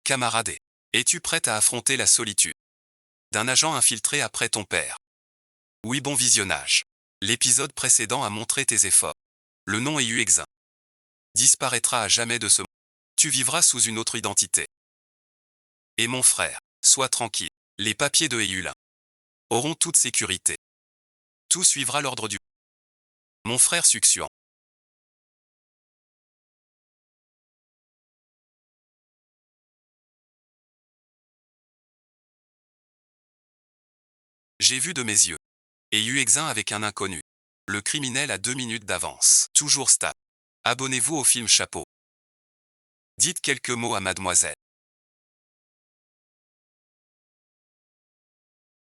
Camaradé. Es-tu prête à affronter la solitude d'un agent infiltré après ton père? Oui, bon visionnage. L'épisode précédent a montré tes efforts. Le nom Yu Exin disparaîtra à jamais de ce monde. Tu vivras sous une autre identité. Et mon frère, sois tranquille. Les papiers de Eulin auront toute sécurité. Tout suivra l'ordre du... Mon frère succion. J'ai vu de mes yeux. Et Yu Exin avec un inconnu. Le criminel a 2 minutes d'avance. Toujours stable. Abonnez-vous au film Chapeau. Dites quelques mots à mademoiselle.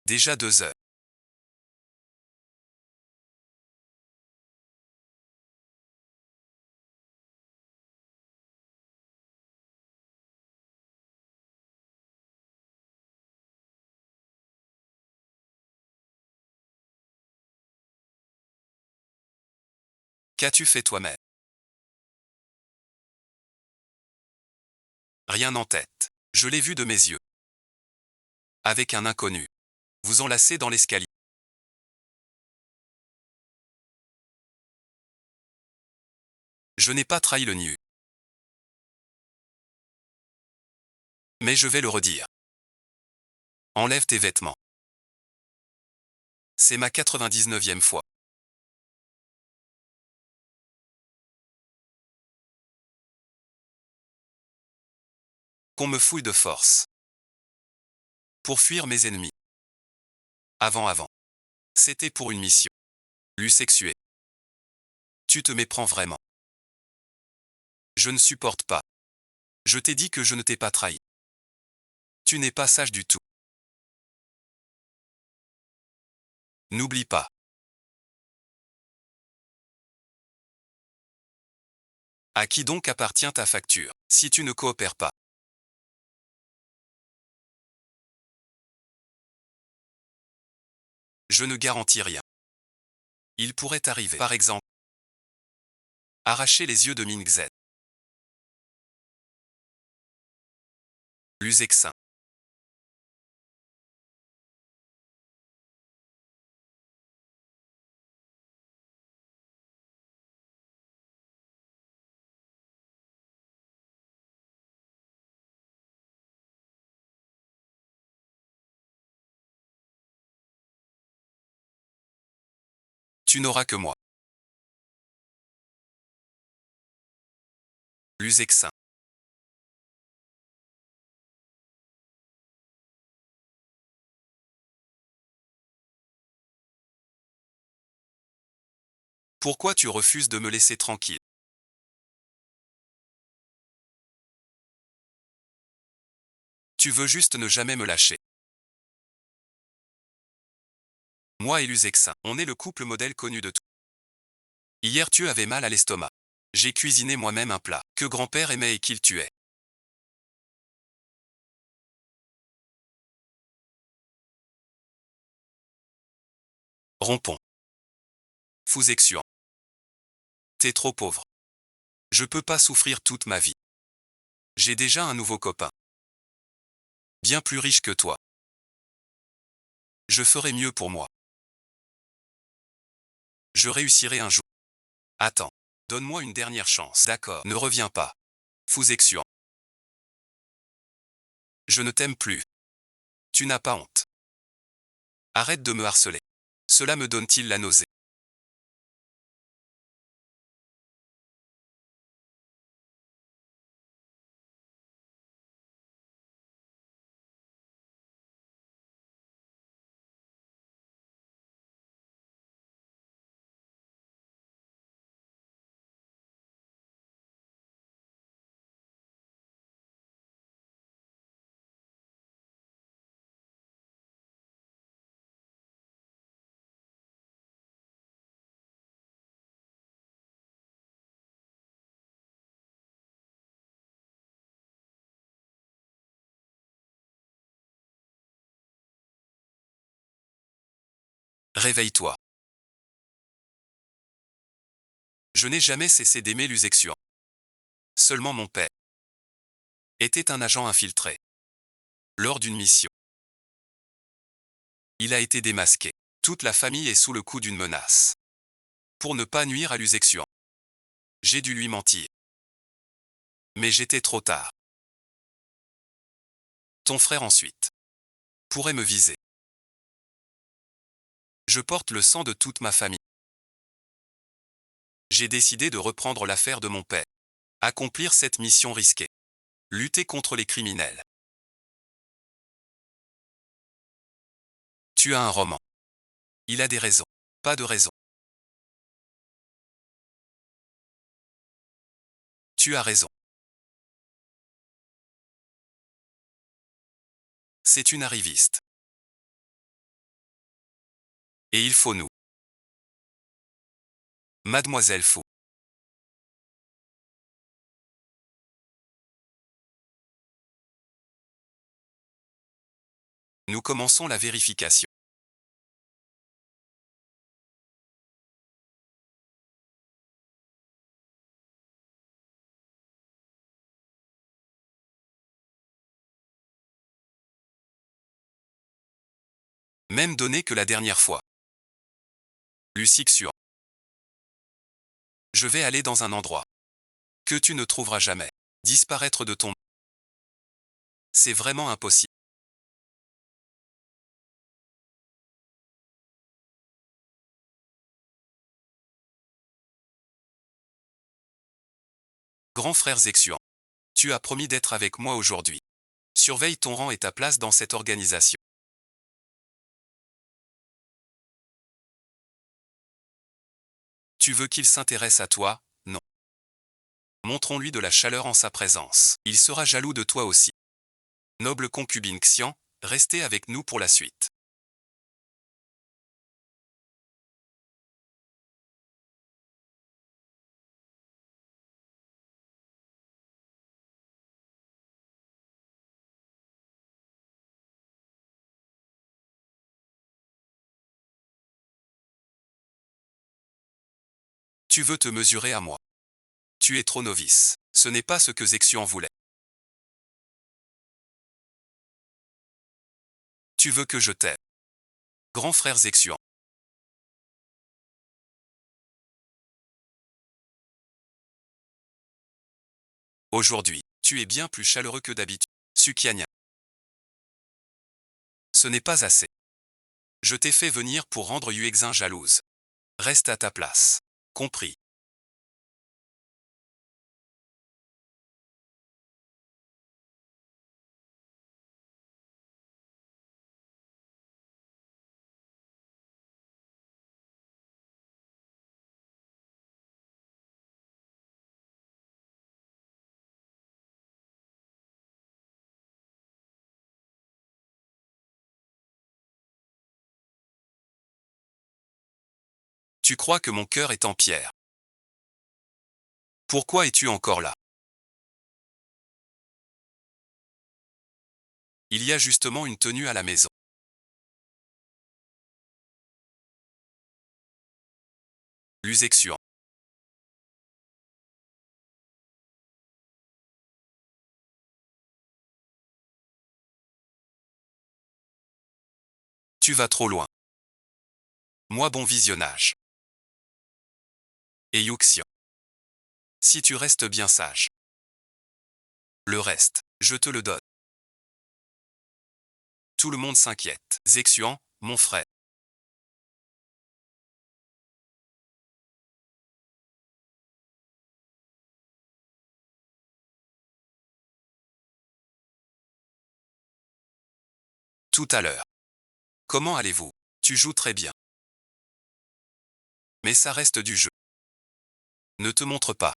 Déjà 2 heures. Qu'as-tu fait toi-même? Rien en tête. Je l'ai vu de mes yeux. Avec un inconnu. Vous enlacez dans l'escalier. Je n'ai pas trahi le NU. Mais je vais le redire. Enlève tes vêtements. C'est ma 99e fois. Qu'on me fouille de force. Pour fuir mes ennemis. Avant. C'était pour une mission. Lui sexué. Tu te méprends vraiment. Je ne supporte pas. Je t'ai dit que je ne t'ai pas trahi. Tu n'es pas sage du tout. N'oublie pas. À qui donc appartient ta facture, si tu ne coopères pas? Je ne garantis rien. Il pourrait arriver, par exemple, arracher les yeux de Mingzen. Lusexin. Tu n'auras que moi. Lusexin. Pourquoi tu refuses de me laisser tranquille? Tu veux juste ne jamais me lâcher. Moi et Lusexin, on est le couple modèle connu de tout. Hier tu avais mal à l'estomac. J'ai cuisiné moi-même un plat que grand-père aimait et qu'il tuait. Rompons. Fousexian. T'es trop pauvre. Je peux pas souffrir toute ma vie. J'ai déjà un nouveau copain. Bien plus riche que toi. Je ferai mieux pour moi. Je réussirai un jour. Attends. Donne-moi une dernière chance. D'accord. Ne reviens pas. Fousexian. Je ne t'aime plus. Tu n'as pas honte. Arrête de me harceler. Cela me donne-t-il la nausée? Réveille-toi. Je n'ai jamais cessé d'aimer Lusexian. Seulement mon père était un agent infiltré. Lors d'une mission, il a été démasqué. Toute la famille est sous le coup d'une menace. Pour ne pas nuire à Lusexian, j'ai dû lui mentir. Mais j'étais trop tard. Ton frère ensuite pourrait me viser. Je porte le sang de toute ma famille. J'ai décidé de reprendre l'affaire de mon père. Accomplir cette mission risquée. Lutter contre les criminels. Tu as un roman. Il a des raisons. Pas de raison. Tu as raison. C'est une arriviste. Et il faut nous. Mademoiselle Fou. Nous commençons la vérification. Même données que la dernière fois. Lucixian. Je vais aller dans un endroit que tu ne trouveras jamais. Disparaître de ton... C'est vraiment impossible. Grand frère Zexian. Tu as promis d'être avec moi aujourd'hui. Surveille ton rang et ta place dans cette organisation. Tu veux qu'il s'intéresse à toi? Non. Montrons-lui de la chaleur en sa présence. Il sera jaloux de toi aussi. Noble concubine Xian, restez avec nous pour la suite. Tu veux te mesurer à moi. Tu es trop novice. Ce n'est pas ce que Zexian voulait. Tu veux que je t'aime. Grand frère Zexian. Aujourd'hui, tu es bien plus chaleureux que d'habitude. Sukiania. Ce n'est pas assez. Je t'ai fait venir pour rendre Yuexin jalouse. Reste à ta place. Compris. Tu crois que mon cœur est en pierre. Pourquoi es-tu encore là? Il y a justement une tenue à la maison. Lusexian. Tu vas trop loin. Moi bon visionnage. Et Yuxian. Si tu restes bien sage. Le reste, je te le donne. Tout le monde s'inquiète. Zexian, mon frère. Tout à l'heure. Comment allez-vous? Tu joues très bien. Mais ça reste du jeu. Ne te montre pas.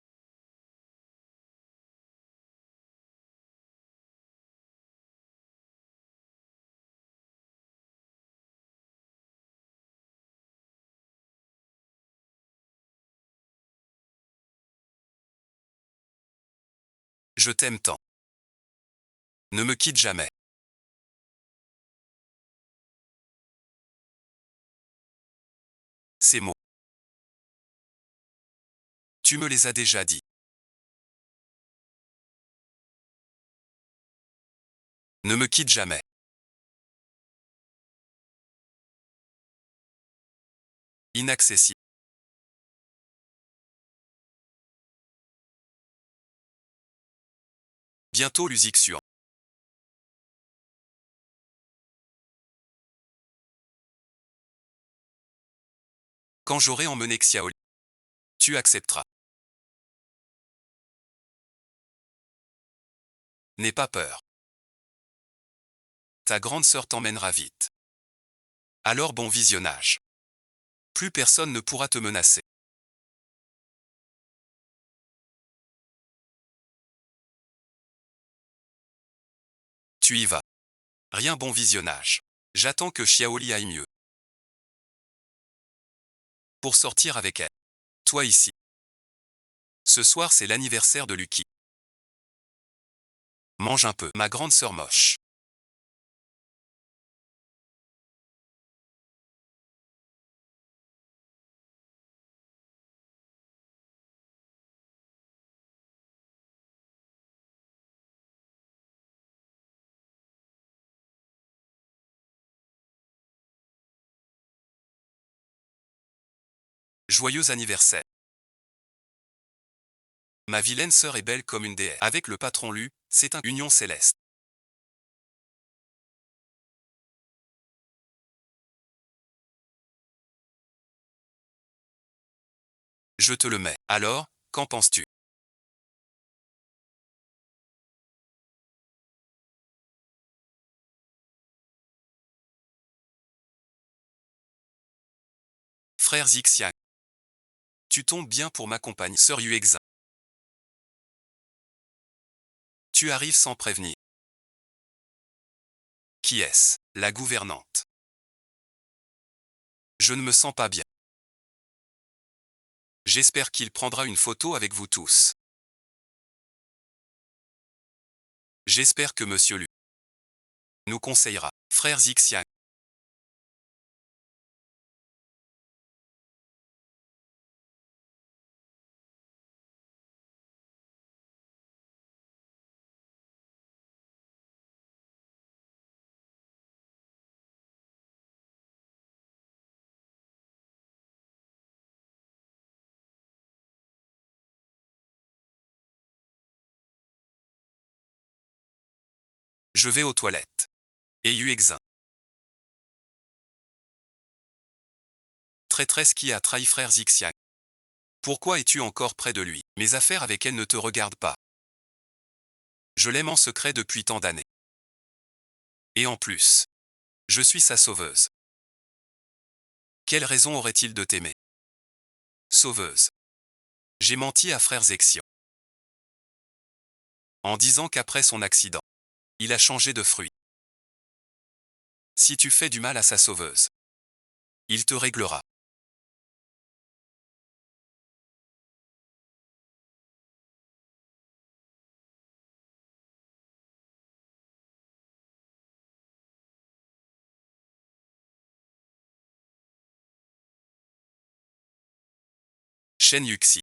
Je t'aime tant. Ne me quitte jamais. Ces mots. Tu me les as déjà dit. Ne me quitte jamais. Inaccessible. Bientôt Luxixian. Quand j'aurai emmené Xiaoli, tu accepteras. N'aie pas peur. Ta grande sœur t'emmènera vite. Alors bon visionnage. Plus personne ne pourra te menacer. Tu y vas. Rien bon visionnage. J'attends que Xiaoli aille mieux. Pour sortir avec elle. Toi ici. Ce soir c'est l'anniversaire de Lucky. Mange un peu, ma grande sœur moche. Joyeux anniversaire. Ma vilaine sœur est belle comme une déesse. Avec le patron Lu, c'est un union céleste. Je te le mets. Alors, qu'en penses-tu? Frère Xixiang. Tu tombes bien pour m'accompagner. Sœur Yuexin. Tu arrives sans prévenir. Qui est-ce? La gouvernante. Je ne me sens pas bien. J'espère qu'il prendra une photo avec vous tous. J'espère que Monsieur Lu nous conseillera. Frère Xixiang. Je vais aux toilettes. Et Yuexin. Traîtresse qui a trahi frère Xixiang. Pourquoi es-tu encore près de lui? Mes affaires avec elle ne te regardent pas. Je l'aime en secret depuis tant d'années. Et en plus, je suis sa sauveuse. Quelle raison aurait-il de t'aimer? Sauveuse. J'ai menti à frère Zexian. En disant qu'après son accident, il a changé de fruit. Si tu fais du mal à sa sauveuse, il te réglera. Shen Yuxi.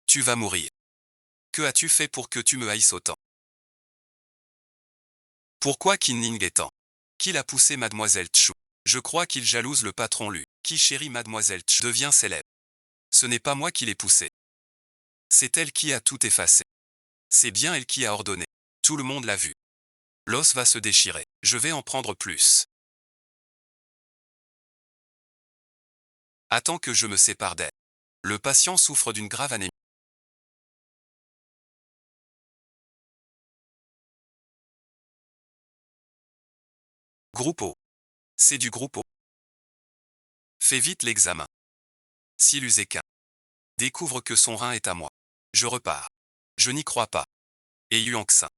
Tu vas mourir. Que as-tu fait pour que tu me haïsses autant? Pourquoi Qin Ning est tant? Qui l'a poussé mademoiselle Chu? Je crois qu'il jalouse le patron Lu. Qui chérit mademoiselle Chu devient célèbre. Ce n'est pas moi qui l'ai poussé. C'est elle qui a tout effacé. C'est bien elle qui a ordonné. Tout le monde l'a vu. L'os va se déchirer. Je vais en prendre plus. Attends que je me sépare d'elle. Le patient souffre d'une grave anémie. Groupe O. C'est du groupe O. Fais vite l'examen. Si Luzekin découvre que son rein est à moi, je repars. Je n'y crois pas. Et Yuanxin.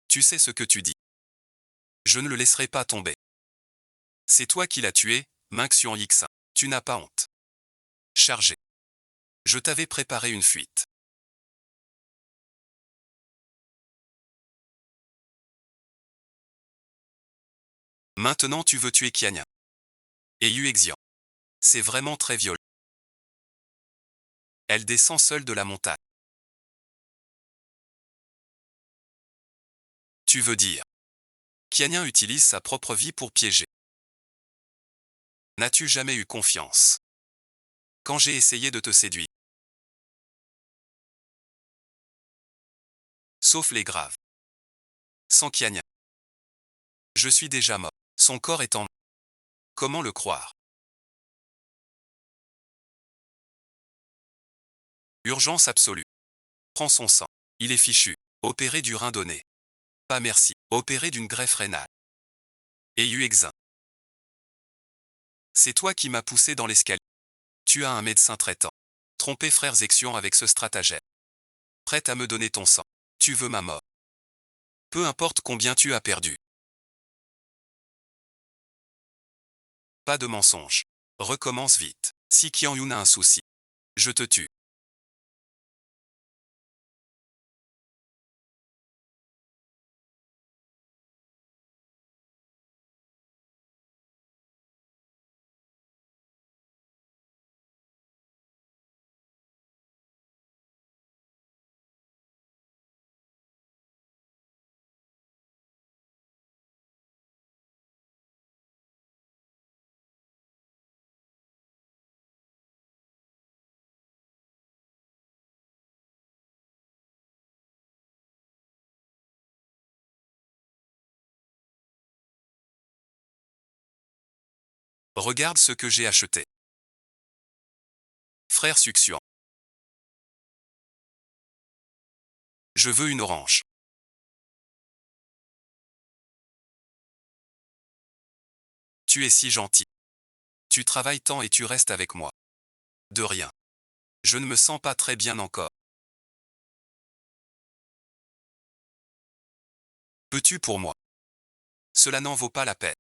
Tu sais ce que tu dis. Je ne le laisserai pas tomber. C'est toi qui l'as tué, Minxion Yixin. Tu n'as pas honte. Chargé. Je t'avais préparé une fuite. Maintenant tu veux tuer Qianya. Et Yuexian. C'est vraiment très violent. Elle descend seule de la montagne. Tu veux dire. Kianien utilise sa propre vie pour piéger. N'as-tu jamais eu confiance? Quand j'ai essayé de te séduire. Sauf les graves. Sans Kianien. Je suis déjà mort. Son corps est en. Comment le croire? Urgence absolue. Prends son sang. Il est fichu. Opéré du rein donné. Pas merci. Opéré d'une greffe rénale. Et exin. C'est toi qui m'as poussé dans l'escalier. Tu as un médecin traitant. Trompé frère Zexion avec ce stratagème. Prête à me donner ton sang. Tu veux ma mort. Peu importe combien tu as perdu. Pas de mensonge. Recommence vite. Si Qianyun a un souci. Je te tue. Regarde ce que j'ai acheté. Frère Succion. Je veux une orange. Tu es si gentil. Tu travailles tant et tu restes avec moi. De rien. Je ne me sens pas très bien encore. Peux-tu pour moi? Cela n'en vaut pas la peine.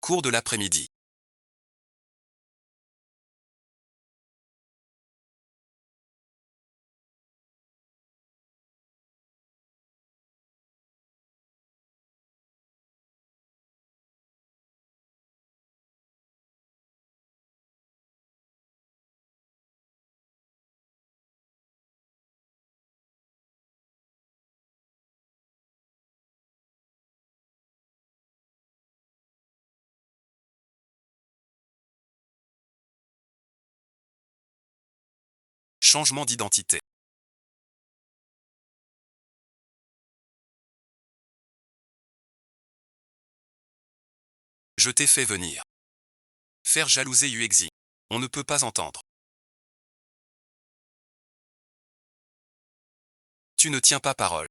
Cours de l'après-midi. Changement d'identité. Je t'ai fait venir. Faire jalouser Yuexi. On ne peut pas entendre. Tu ne tiens pas parole.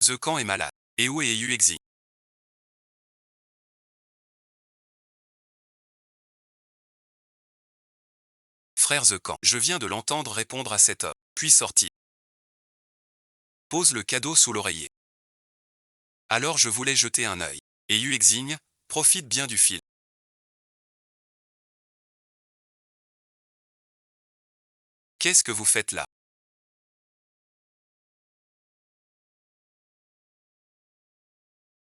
The Camp est malade. Et où est Yuexi? Frère The Camp. Je viens de l'entendre répondre à cet homme. Puis sortir. Pose le cadeau sous l'oreiller. Alors je voulais jeter un œil. Et Yuexigne, profite bien du fil. Qu'est-ce que vous faites là?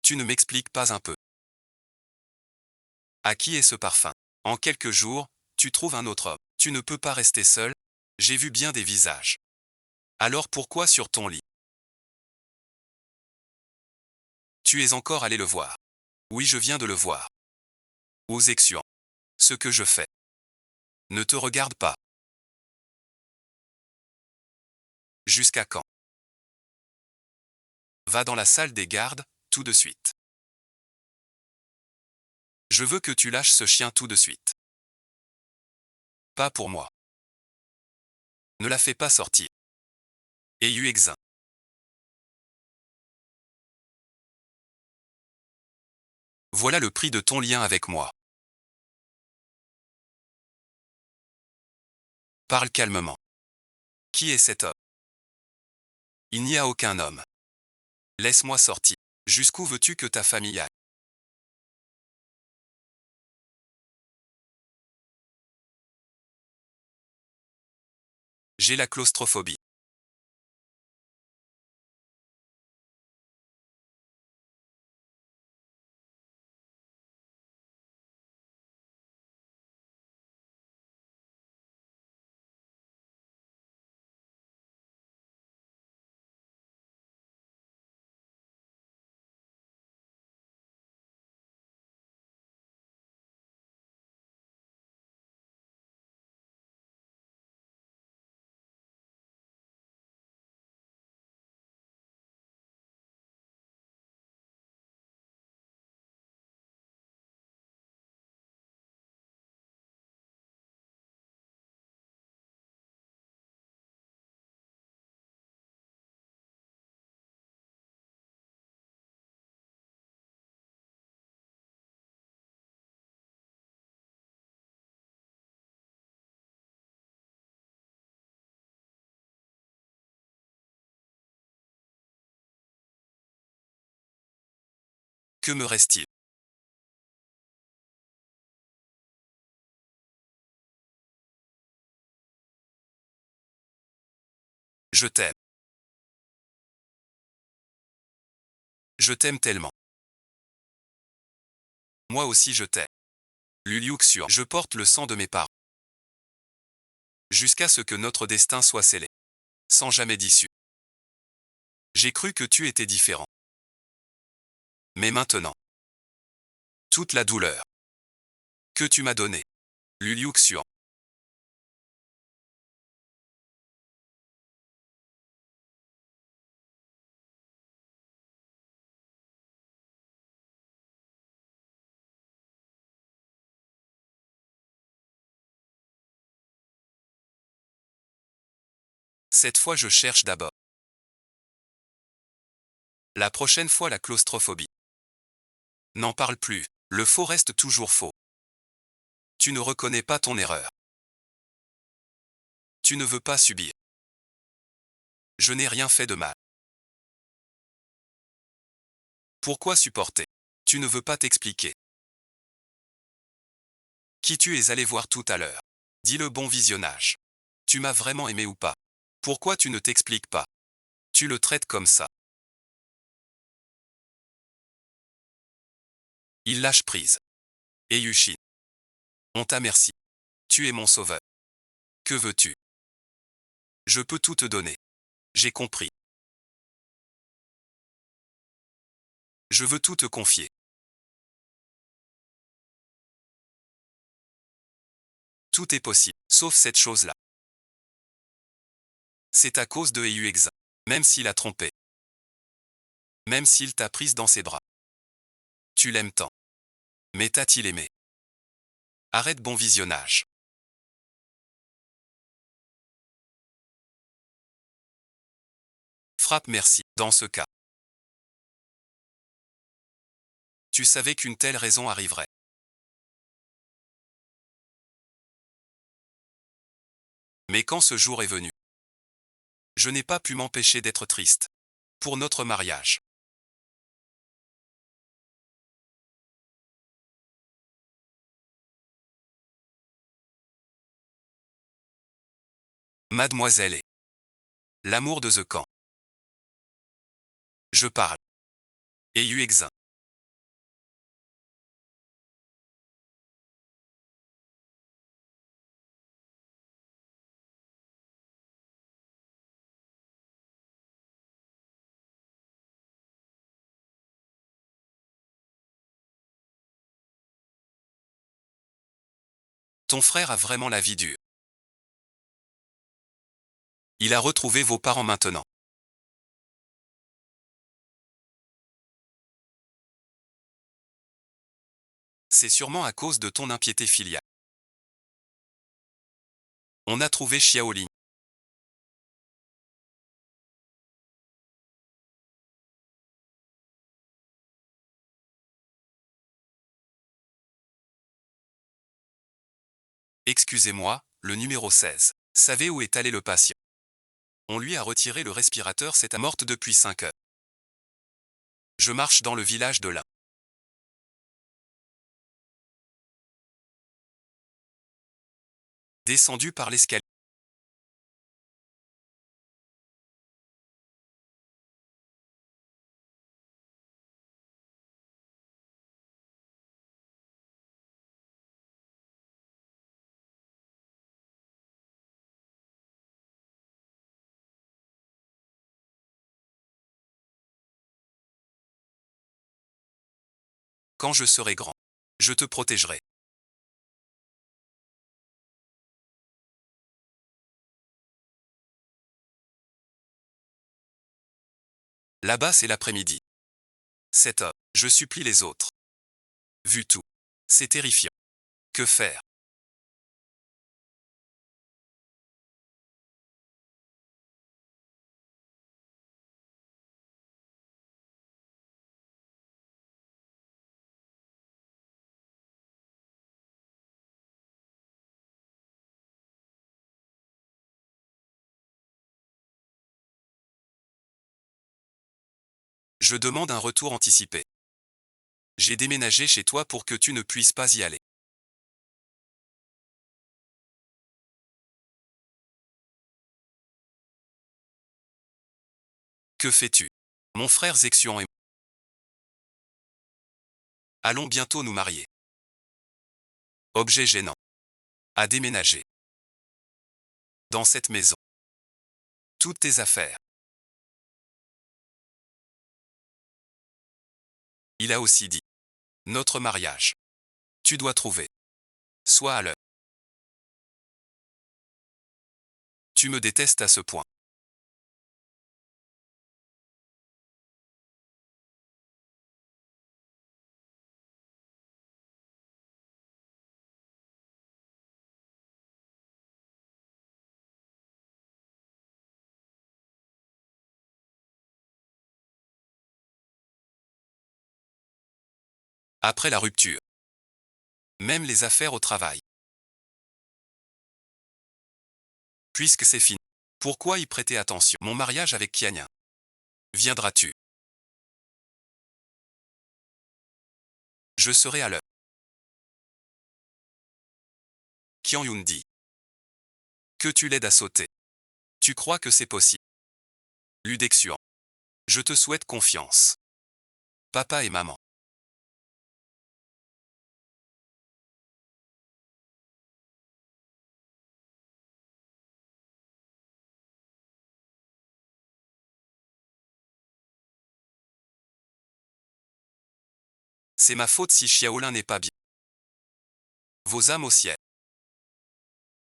Tu ne m'expliques pas un peu. À qui est ce parfum? En quelques jours, tu trouves un autre homme. Tu ne peux pas rester seul. J'ai vu bien des visages. Alors pourquoi sur ton lit? Tu es encore allé le voir. Oui, je viens de le voir. Aux Exuan. Ce que je fais. Ne te regarde pas. Jusqu'à quand? Va dans la salle des gardes, tout de suite. Je veux que tu lâches ce chien tout de suite. Pas pour moi. Ne la fais pas sortir. Et Yuexin. Voilà le prix de ton lien avec moi. Parle calmement. Qui est cet homme? Il n'y a aucun homme. Laisse-moi sortir. Jusqu'où veux-tu que ta famille aille? J'ai la claustrophobie. Que me reste-t-il? Je t'aime. Je t'aime tellement. Moi aussi je t'aime. Lu Liu Xuan. Je porte le sang de mes parents. Jusqu'à ce que notre destin soit scellé. Sans jamais d'issue. J'ai cru que tu étais différent. Mais maintenant. Toute la douleur que tu m'as donnée. Lu Liu Xuan. Cette fois je cherche d'abord. La prochaine fois la claustrophobie. N'en parle plus. Le faux reste toujours faux. Tu ne reconnais pas ton erreur. Tu ne veux pas subir. Je n'ai rien fait de mal. Pourquoi supporter? Tu ne veux pas t'expliquer. Qui tu es allé voir tout à l'heure? Dis-le, bon visionnage. Tu m'as vraiment aimé ou pas? Pourquoi tu ne t'expliques pas? Tu le traites comme ça. Il lâche prise. Et Yushin. On t'a merci. Tu es mon sauveur. Que veux-tu? Je peux tout te donner. J'ai compris. Je veux tout te confier. Tout est possible, sauf cette chose-là. C'est à cause de Heiyu Exin. Même s'il a trompé. Même s'il t'a prise dans ses bras. Tu l'aimes tant. Mais t'a-t-il aimé? Arrête, bon visionnage. Frappe merci. Dans ce cas. Tu savais qu'une telle raison arriverait. Mais quand ce jour est venu, je n'ai pas pu m'empêcher d'être triste. Pour notre mariage. Mademoiselle et l'amour de The Camp. Je parle. Heiyu Exin. Ton frère a vraiment la vie dure. Il a retrouvé vos parents maintenant. C'est sûrement à cause de ton impiété filiale. On a trouvé Xiaolin. Excusez-moi, le numéro 16. Savez où est allé le patient? On lui a retiré le respirateur, c'est morte depuis 5 heures. Je marche dans le village de l'Ain. Descendu par l'escalier. Quand je serai grand, je te protégerai. Là-bas c'est l'après-midi. 7 heures. Je supplie les autres. Vu tout. C'est terrifiant. Que faire? Je demande un retour anticipé. J'ai déménagé chez toi pour que tu ne puisses pas y aller. Que fais-tu? Mon frère Zexion et moi allons bientôt nous marier. Objet gênant. À déménager. Dans cette maison. Toutes tes affaires. Il a aussi dit. Notre mariage. Tu dois trouver. Sois à l'heure. Tu me détestes à ce point. Après la rupture. Même les affaires au travail. Puisque c'est fini. Pourquoi y prêter attention? Mon mariage avec Kianya. Viendras-tu? Je serai à l'heure. Kian Yoon dit. Que tu l'aides à sauter. Tu crois que c'est possible? Ludexuan. Je te souhaite confiance. Papa et maman. C'est ma faute si Xiaolin n'est pas bien. Vos âmes au ciel.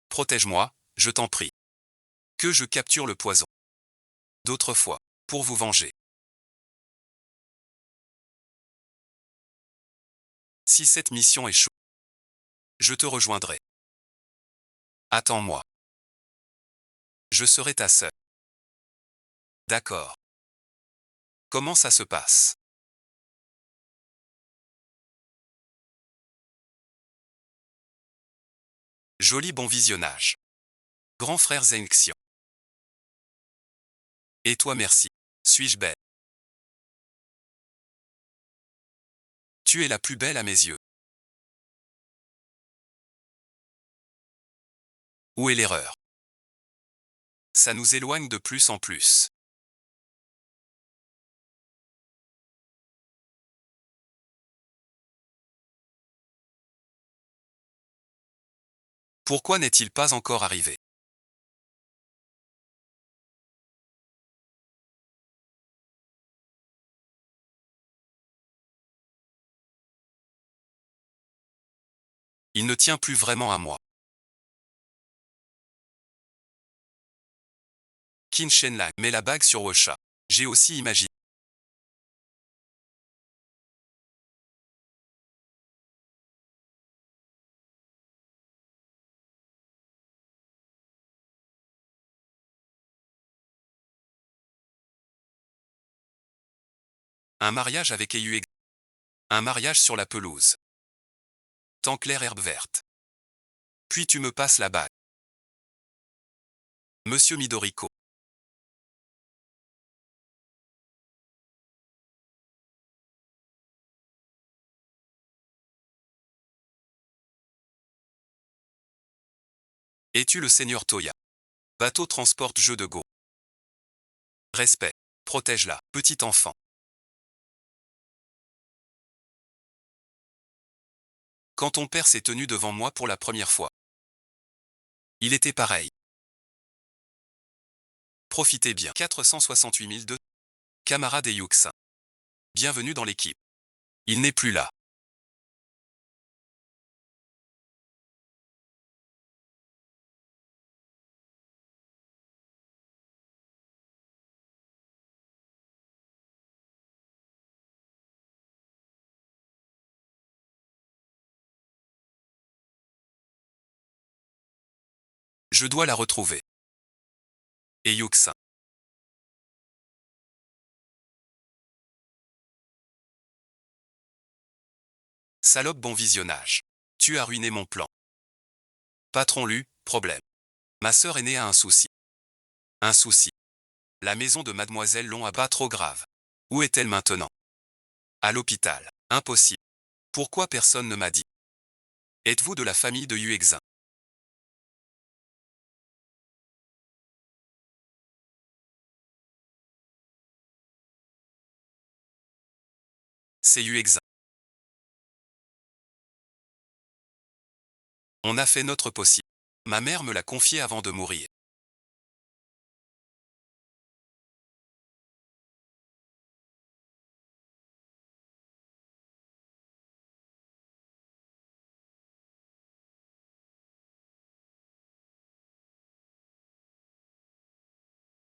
Protège-moi, je t'en prie. Que je capture le poison. D'autres fois. Pour vous venger. Si cette mission échoue, je te rejoindrai. Attends-moi. Je serai ta sœur. D'accord. Comment ça se passe? Joli bon visionnage. Grand frère Zengxian. Et toi merci. Suis-je belle? Tu es la plus belle à mes yeux. Où est l'erreur? Ça nous éloigne de plus en plus. Pourquoi n'est-il pas encore arrivé? Il ne tient plus vraiment à moi. Qin Shenlang met la bague sur Wecha. J'ai aussi imaginé. Un mariage avec Eyu. Un mariage sur la pelouse. Temps clair herbe verte. Puis tu me passes la bague. Monsieur Midoriko. Es-tu le seigneur Toya? Bateau transporte jeu de go. Respect. Protège-la, petit enfant. Quand ton père s'est tenu devant moi pour la première fois, il était pareil. Profitez bien. 468 002. Camarade Yuxin. Bienvenue dans l'équipe. Il n'est plus là. Je dois la retrouver. Et Yuxin. Salope, bon visionnage. Tu as ruiné mon plan. Patron Lu, problème. Ma sœur aînée a un souci. Un souci. La maison de Mademoiselle Long a pas trop grave. Où est-elle maintenant? À l'hôpital. Impossible. Pourquoi personne ne m'a dit? Êtes-vous de la famille de Yuexin? C'est Yuexin. On a fait notre possible. Ma mère me l'a confié avant de mourir.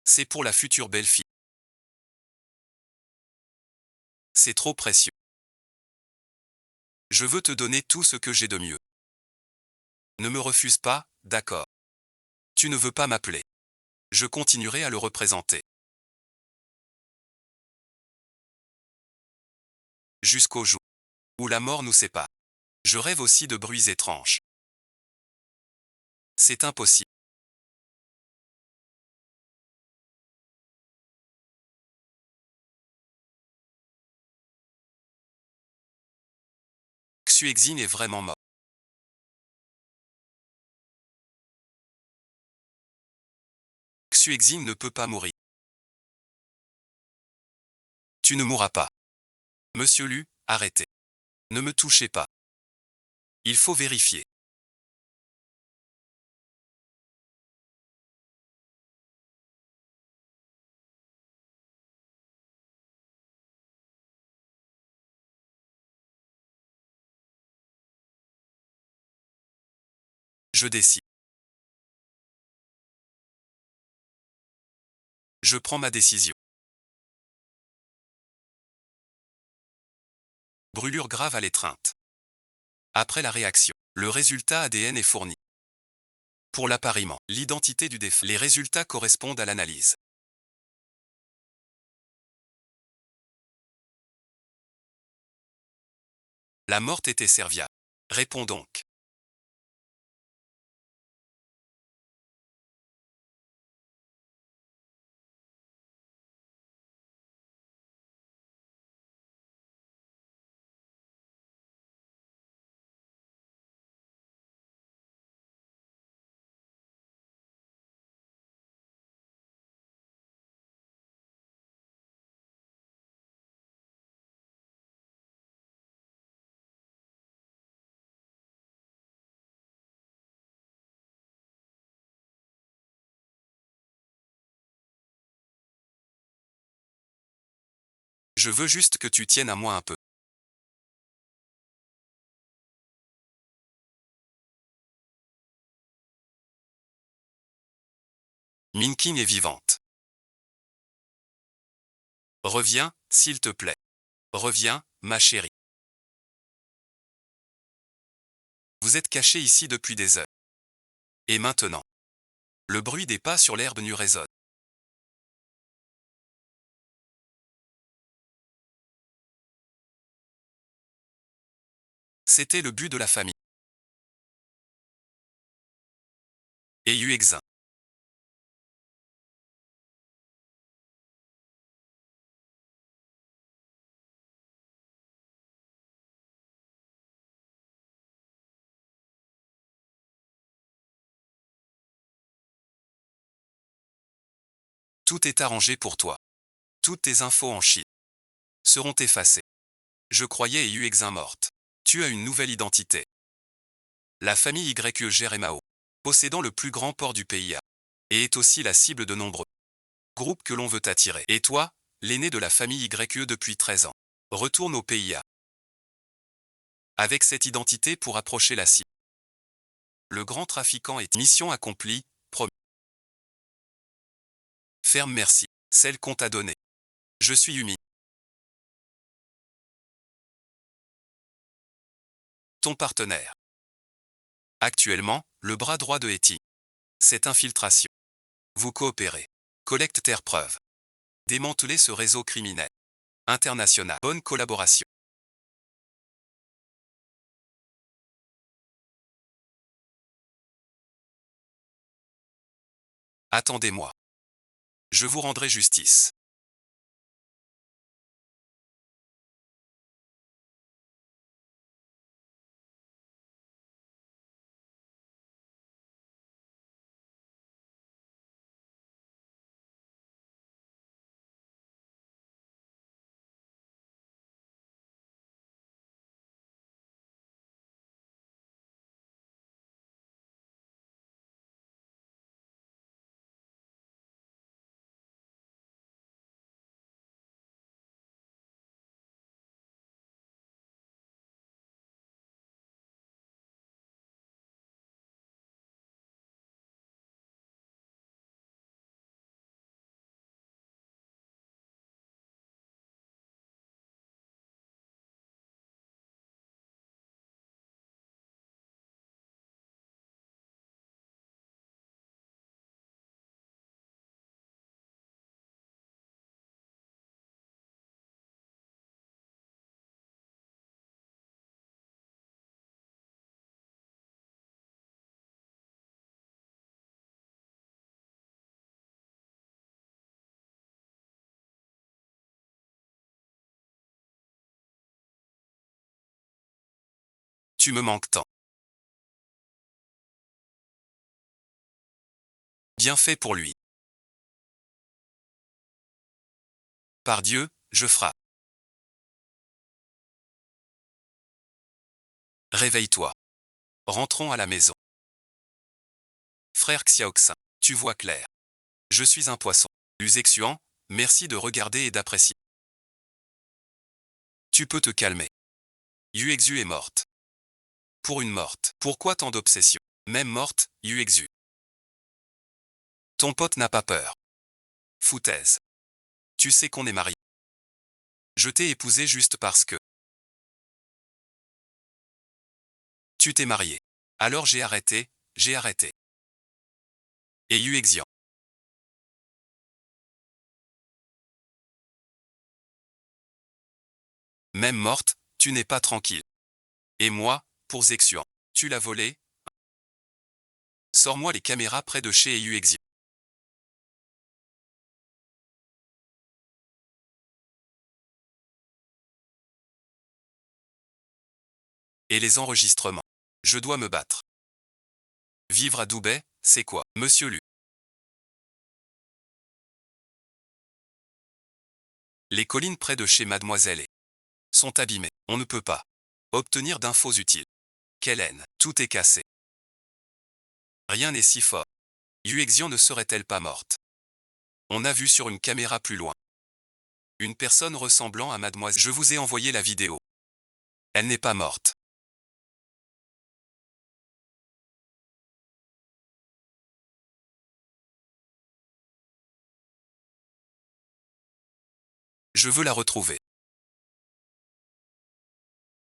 C'est pour la future belle-fille. C'est trop précieux. Je veux te donner tout ce que j'ai de mieux. Ne me refuse pas, d'accord. Tu ne veux pas m'appeler. Je continuerai à le représenter. Jusqu'au jour où la mort nous sépare. Je rêve aussi de bruits étranges. C'est impossible. Xuexin est vraiment mort. Xuexin ne peut pas mourir. Tu ne mourras pas. Monsieur Lu, arrêtez. Ne me touchez pas. Il faut vérifier. Je décide. Je prends ma décision. Brûlure grave à l'étreinte. Après la réaction, le résultat ADN est fourni. Pour l'appariement, l'identité du défunt. Les résultats correspondent à l'analyse. La morte était serviable. Réponds donc. Je veux juste que tu tiennes à moi un peu. Minkin est vivante. Reviens, s'il te plaît. Reviens, ma chérie. Vous êtes caché ici depuis des heures. Et maintenant? Le bruit des pas sur l'herbe nue résonne. C'était le but de la famille. Et Yuexin. Tout est arrangé pour toi. Toutes tes infos en Chine seront effacées. Je croyais Yu Exin morte. Tu as une nouvelle identité. La famille YE gère Mao, possédant le plus grand port du pays et est aussi la cible de nombreux groupes que l'on veut attirer. Et toi, l'aîné de la famille YE depuis 13 ans, retourne au pays avec cette identité pour approcher la cible. Le grand trafiquant est mission accomplie, promis. Ferme merci, celle qu'on t'a donnée. Je suis Yumi. Ton partenaire. Actuellement, le bras droit de Eti. Cette infiltration. Vous coopérez. Collecte tes preuves. Démanteler ce réseau criminel international. Bonne collaboration. Attendez-moi. Je vous rendrai justice. Tu me manques tant. Bien fait pour lui. Par Dieu, je frappe. Réveille-toi. Rentrons à la maison. Frère Xiaoxin, tu vois clair. Je suis un poisson. Luxexuan, merci de regarder et d'apprécier. Tu peux te calmer. Yuexu est morte. Pour une morte. Pourquoi tant d'obsession? Même morte, Yuexu. Ton pote n'a pas peur. Foutaise. Tu sais qu'on est mariés. Je t'ai épousé juste parce que tu t'es marié. Alors j'ai arrêté. Et Yuexian. Même morte, tu n'es pas tranquille. Et moi, pour Zexian, tu l'as volé? Sors-moi les caméras près de chez Yuexian. Et les enregistrements. Je dois me battre. Vivre à Dubaï, c'est quoi, monsieur Lu? Les collines près de chez Mademoiselle et sont abîmées. On ne peut pas obtenir d'infos utiles. Quelle haine. Tout est cassé. Rien n'est si fort. Yuexian ne serait-elle pas morte? On a vu sur une caméra plus loin une personne ressemblant à Mademoiselle. Je vous ai envoyé la vidéo. Elle n'est pas morte. Je veux la retrouver.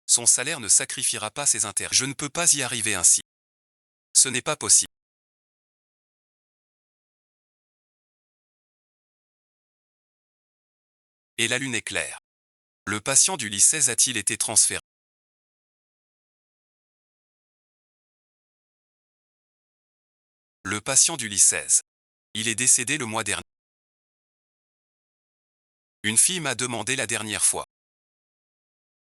Son salaire ne sacrifiera pas ses intérêts. Je ne peux pas y arriver ainsi. Ce n'est pas possible. Et la lune est claire. Le patient du lit 16 a-t-il été transféré? Le patient du lit 16. Il est décédé le mois dernier. Une fille m'a demandé la dernière fois.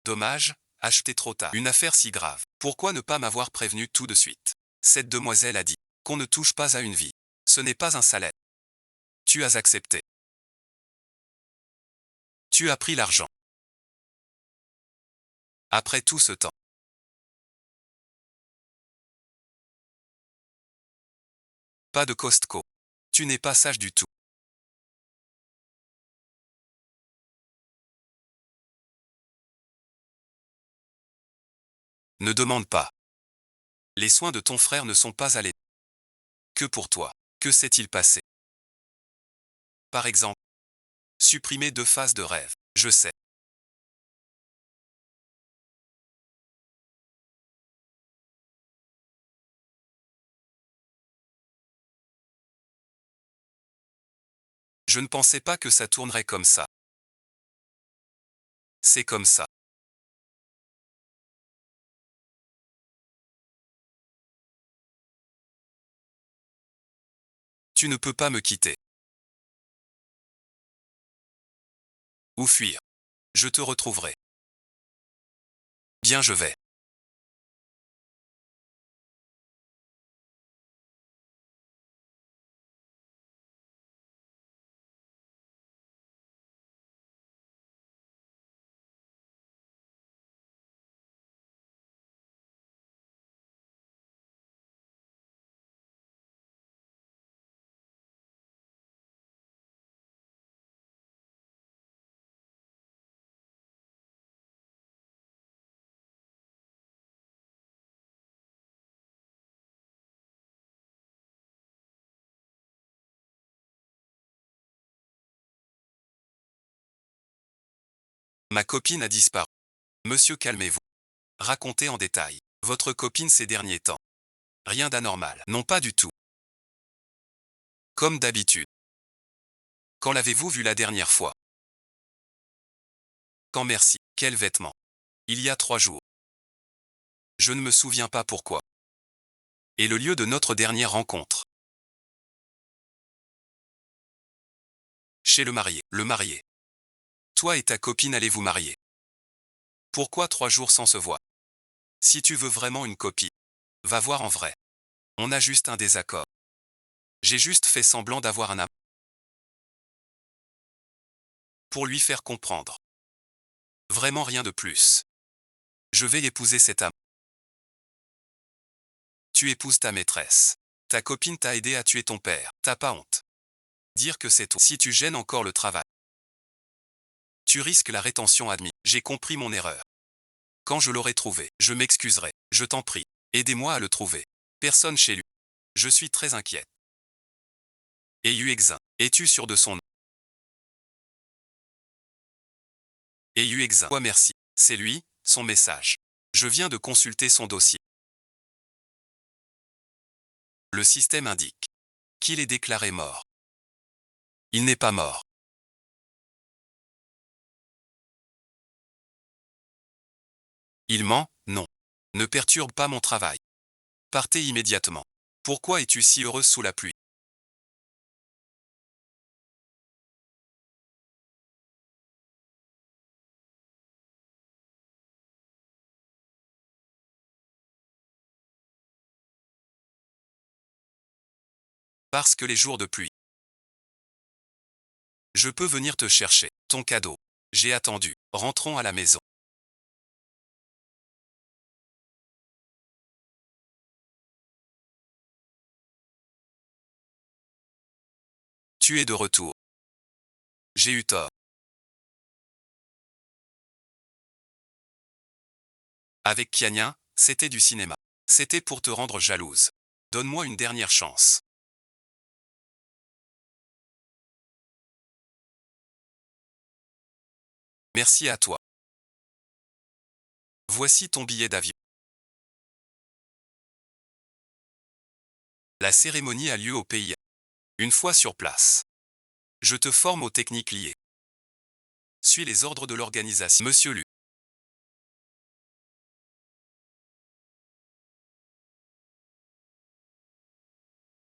Dommage, acheté trop tard. Une affaire si grave. Pourquoi ne pas m'avoir prévenu tout de suite? Cette demoiselle a dit qu'on ne touche pas à une vie. Ce n'est pas un salaire. Tu as accepté. Tu as pris l'argent. Après tout ce temps. Pas de Costco. Tu n'es pas sage du tout. Ne demande pas. Les soins de ton frère ne sont pas allés. Que pour toi. Que s'est-il passé? Par exemple, supprimer 2 phases de rêve. Je sais. Je ne pensais pas que ça tournerait comme ça. C'est comme ça. Tu ne peux pas me quitter. Ou fuir. Je te retrouverai. Bien, je vais. Ma copine a disparu. Monsieur, calmez-vous. Racontez en détail. Votre copine ces derniers temps. Rien d'anormal. Non, pas du tout. Comme d'habitude. Quand l'avez-vous vue la dernière fois? Quand, merci. Quels vêtements? Il y a 3 jours. Je ne me souviens pas pourquoi. Et le lieu de notre dernière rencontre? Chez le marié. Le marié. Toi et ta copine allez vous marier. Pourquoi 3 jours sans se voir? Si tu veux vraiment une copine, va voir en vrai. On a juste un désaccord. J'ai juste fait semblant d'avoir un amant. Pour lui faire comprendre. Vraiment rien de plus. Je vais épouser cet amant. Tu épouses ta maîtresse. Ta copine t'a aidé à tuer ton père. T'as pas honte? Dire que c'est toi. Si tu gênes encore le travail, tu risques la rétention admise. J'ai compris mon erreur. Quand je l'aurai trouvé, je m'excuserai. Je t'en prie. Aidez-moi à le trouver. Personne chez lui. Je suis très inquiète. Et Yuexin. Es-tu sûr de son nom? Et Yuexin. Ouais, merci. C'est lui, son message. Je viens de consulter son dossier. Le système indique qu'il est déclaré mort. Il n'est pas mort. Il ment? Non. Ne perturbe pas mon travail. Partez immédiatement. Pourquoi es-tu si heureuse sous la pluie? Parce que les jours de pluie. Je peux venir te chercher. Ton cadeau. J'ai attendu. Rentrons à la maison. Tu es de retour. J'ai eu tort. Avec Kiania, c'était du cinéma. C'était pour te rendre jalouse. Donne-moi une dernière chance. Merci à toi. Voici ton billet d'avion. La cérémonie a lieu au pays. Une fois sur place, je te forme aux techniques liées. Suis les ordres de l'organisation. Monsieur Lu.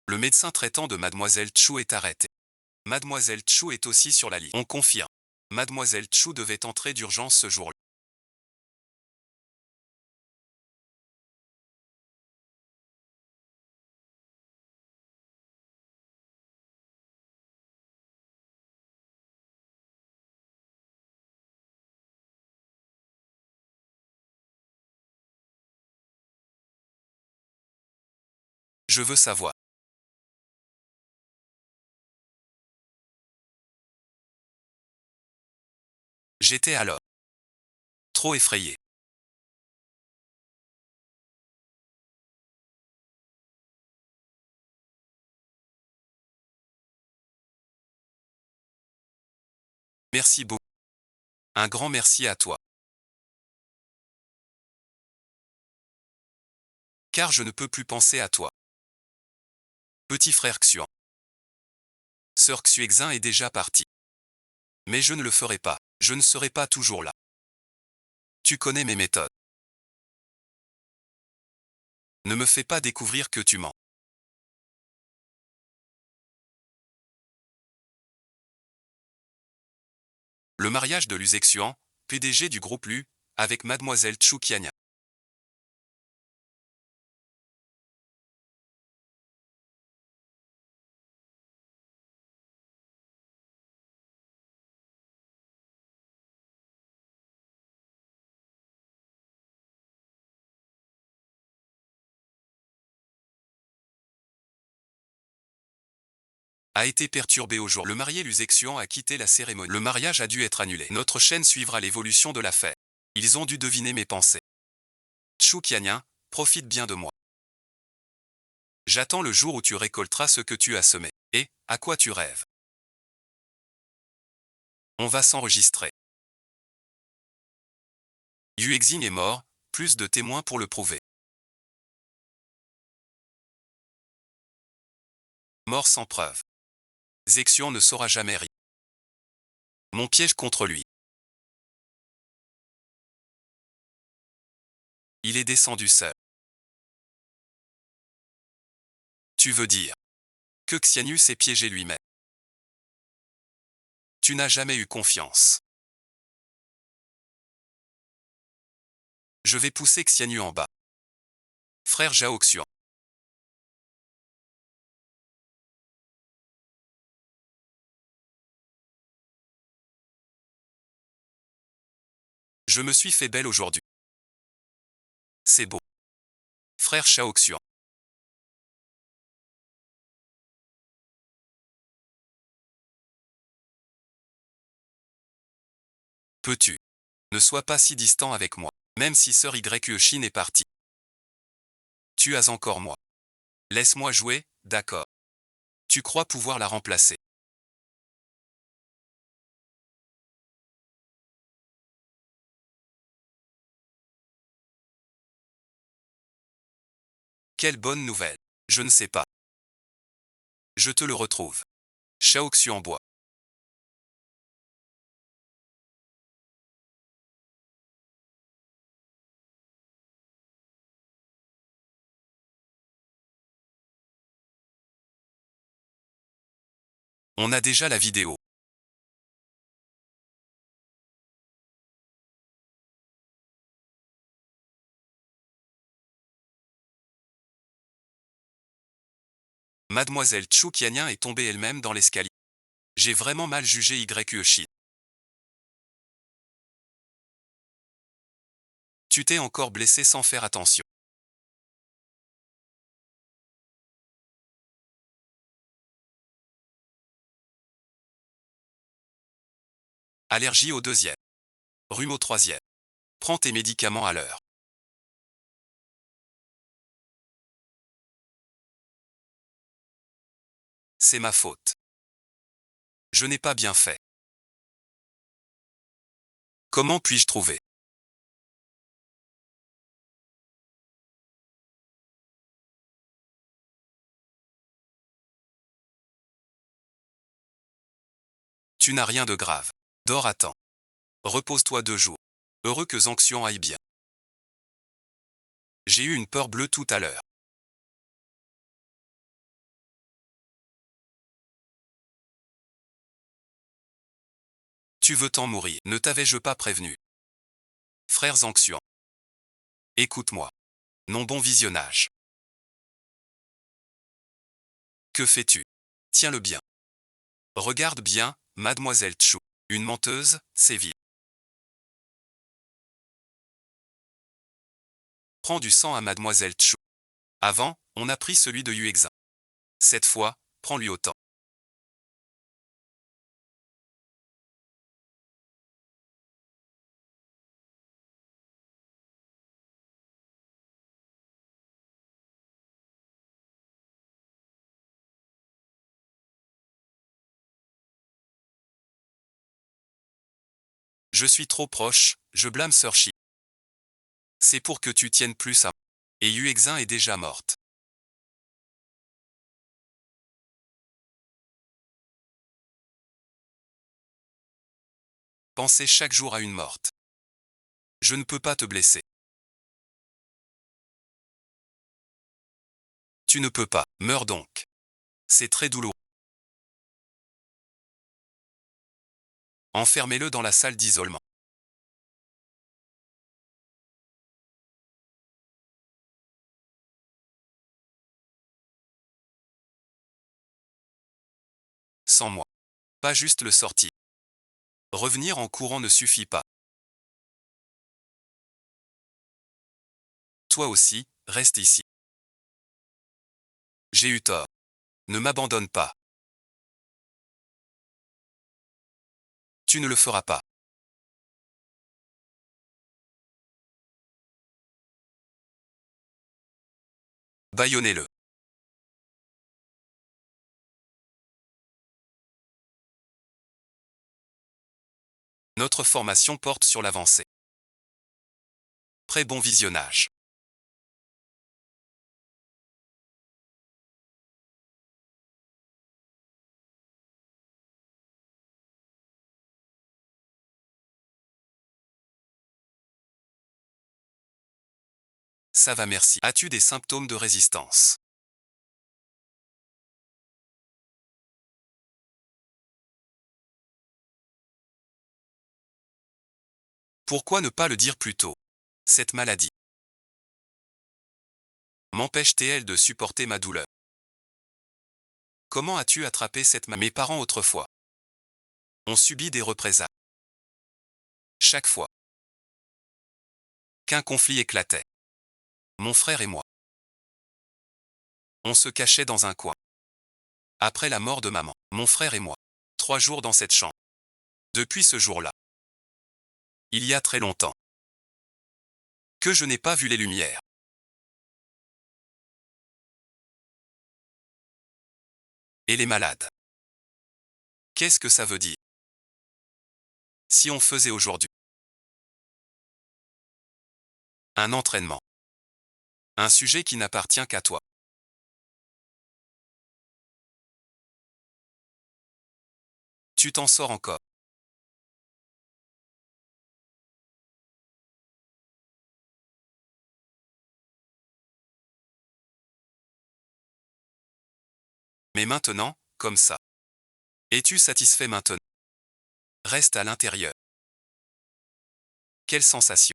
Le médecin traitant de Mademoiselle Chou est arrêté. Mademoiselle Chou est aussi sur la liste. On confirme. Mademoiselle Chou devait entrer d'urgence ce jour-là. Je veux savoir. J'étais alors trop effrayé. Merci beaucoup. Un grand merci à toi. Car je ne peux plus penser à toi. Petit frère Xuan. Sœur Xuexin est déjà partie. Mais je ne le ferai pas. Je ne serai pas toujours là. Tu connais mes méthodes. Ne me fais pas découvrir que tu mens. Le mariage de Luzexian, PDG du groupe Lu, avec mademoiselle Choukiania. A été perturbé au jour. Le marié Luzexian a quitté la cérémonie. Le mariage a dû être annulé. Notre chaîne suivra l'évolution de l'affaire. Ils ont dû deviner mes pensées. Choukiania, profite bien de moi. J'attends le jour où tu récolteras ce que tu as semé. Et, à quoi tu rêves? On va s'enregistrer. Yuexin est mort, plus de témoins pour le prouver. Mort sans preuve. Zexion ne saura jamais rien. Mon piège contre lui. Il est descendu seul. Tu veux dire que Xianius est piégé lui-même. Tu n'as jamais eu confiance. Je vais pousser Xianu en bas. Frère Zhao Xuan. Je me suis fait belle aujourd'hui. C'est beau. Frère Zhao Xuan. Peux-tu? Ne sois pas si distant avec moi, même si sœur Yushin est partie. Tu as encore moi. Laisse-moi jouer, d'accord. Tu crois pouvoir la remplacer. Quelle bonne nouvelle. Je ne sais pas. Je te le retrouve. Zhao Xuan boit. On a déjà la vidéo. Mademoiselle Choukiania est tombée elle-même dans l'escalier. J'ai vraiment mal jugé Yushin. Tu t'es encore blessé sans faire attention. Allergie au deuxième. Rhume au troisième. Prends tes médicaments à l'heure. C'est ma faute. Je n'ai pas bien fait. Comment puis-je trouver? Tu n'as rien de grave. Dors à temps. Repose-toi 2 jours. Heureux que Zhangxian aille bien. J'ai eu une peur bleue tout à l'heure. Tu veux t'en mourir. Ne t'avais-je pas prévenu? Frère Zhangxian. Écoute-moi. Non, bon visionnage. Que fais-tu? Tiens-le bien. Regarde bien, mademoiselle Chou. Une menteuse, c'est vil. Prends du sang à mademoiselle Chou. Avant, on a pris celui de Yuexin. Cette fois, prends-lui autant. Je suis trop proche, je blâme Sir Shi. C'est pour que tu tiennes plus à... Et Yuexin est déjà morte. Pensez chaque jour à une morte. Je ne peux pas te blesser. Tu ne peux pas, meurs donc. C'est très douloureux. Enfermez-le dans la salle d'isolement. Sans moi. Pas juste le sortir. Revenir en courant ne suffit pas. Toi aussi, reste ici. J'ai eu tort. Ne m'abandonne pas. Tu ne le feras pas. Bâillonnez-le. Notre formation porte sur l'avancée. Très bon visionnage. Ça va, merci. As-tu des symptômes de résistance? Pourquoi ne pas le dire plus tôt? Cette maladie m'empêche-t-elle de supporter ma douleur? Comment as-tu attrapé cette maladie? Mes parents autrefois ont subi des représailles. Chaque fois qu'un conflit éclatait, mon frère et moi, on se cachait dans un coin. Après la mort de maman, mon frère et moi, 3 jours dans cette chambre. Depuis ce jour-là, il y a très longtemps, que je n'ai pas vu les lumières. Et les malades. Qu'est-ce que ça veut dire? Si on faisait aujourd'hui un entraînement, un sujet qui n'appartient qu'à toi. Tu t'en sors encore. Mais maintenant, comme ça. Es-tu satisfait maintenant? Reste à l'intérieur. Quelle sensation?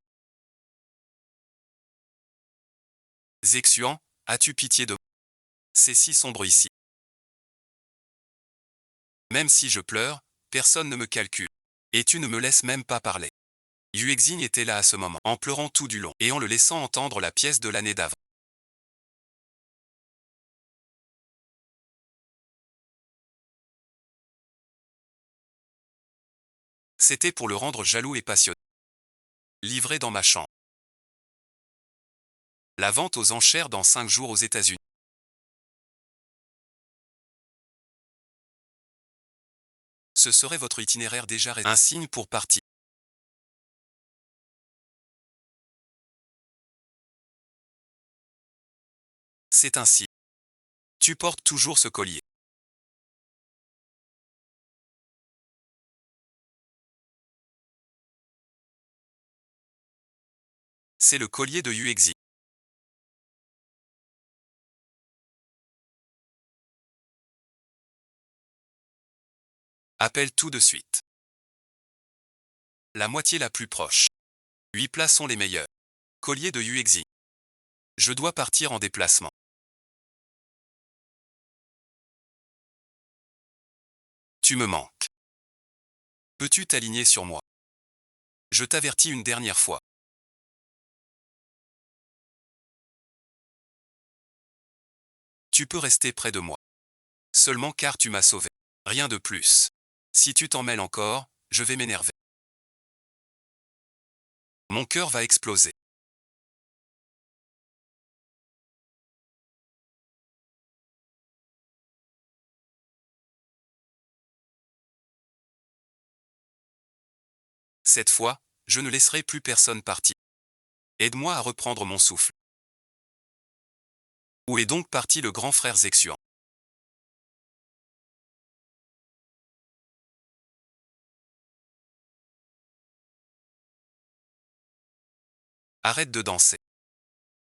Zexuan, as-tu pitié de moi? C'est si sombre ici. Même si je pleure, personne ne me calcule. Et tu ne me laisses même pas parler. Yuexin était là à ce moment, en pleurant tout du long, et en le laissant entendre la pièce de l'année d'avant. C'était pour le rendre jaloux et passionné. Livré dans ma chambre. La vente aux enchères dans 5 jours aux États-Unis. Ce serait votre itinéraire déjà réservé. Un signe pour partir. C'est ainsi. Tu portes toujours ce collier. C'est le collier de Yuexi. Appelle tout de suite. La moitié la plus proche. 8 places sont les meilleures. Collier de Yuexi. Je dois partir en déplacement. Tu me manques. Peux-tu t'aligner sur moi? Je t'avertis une dernière fois. Tu peux rester près de moi. Seulement car tu m'as sauvé. Rien de plus. Si tu t'en mêles encore, je vais m'énerver. Mon cœur va exploser. Cette fois, je ne laisserai plus personne partir. Aide-moi à reprendre mon souffle. Où est donc parti le grand frère Zexuan? Arrête de danser.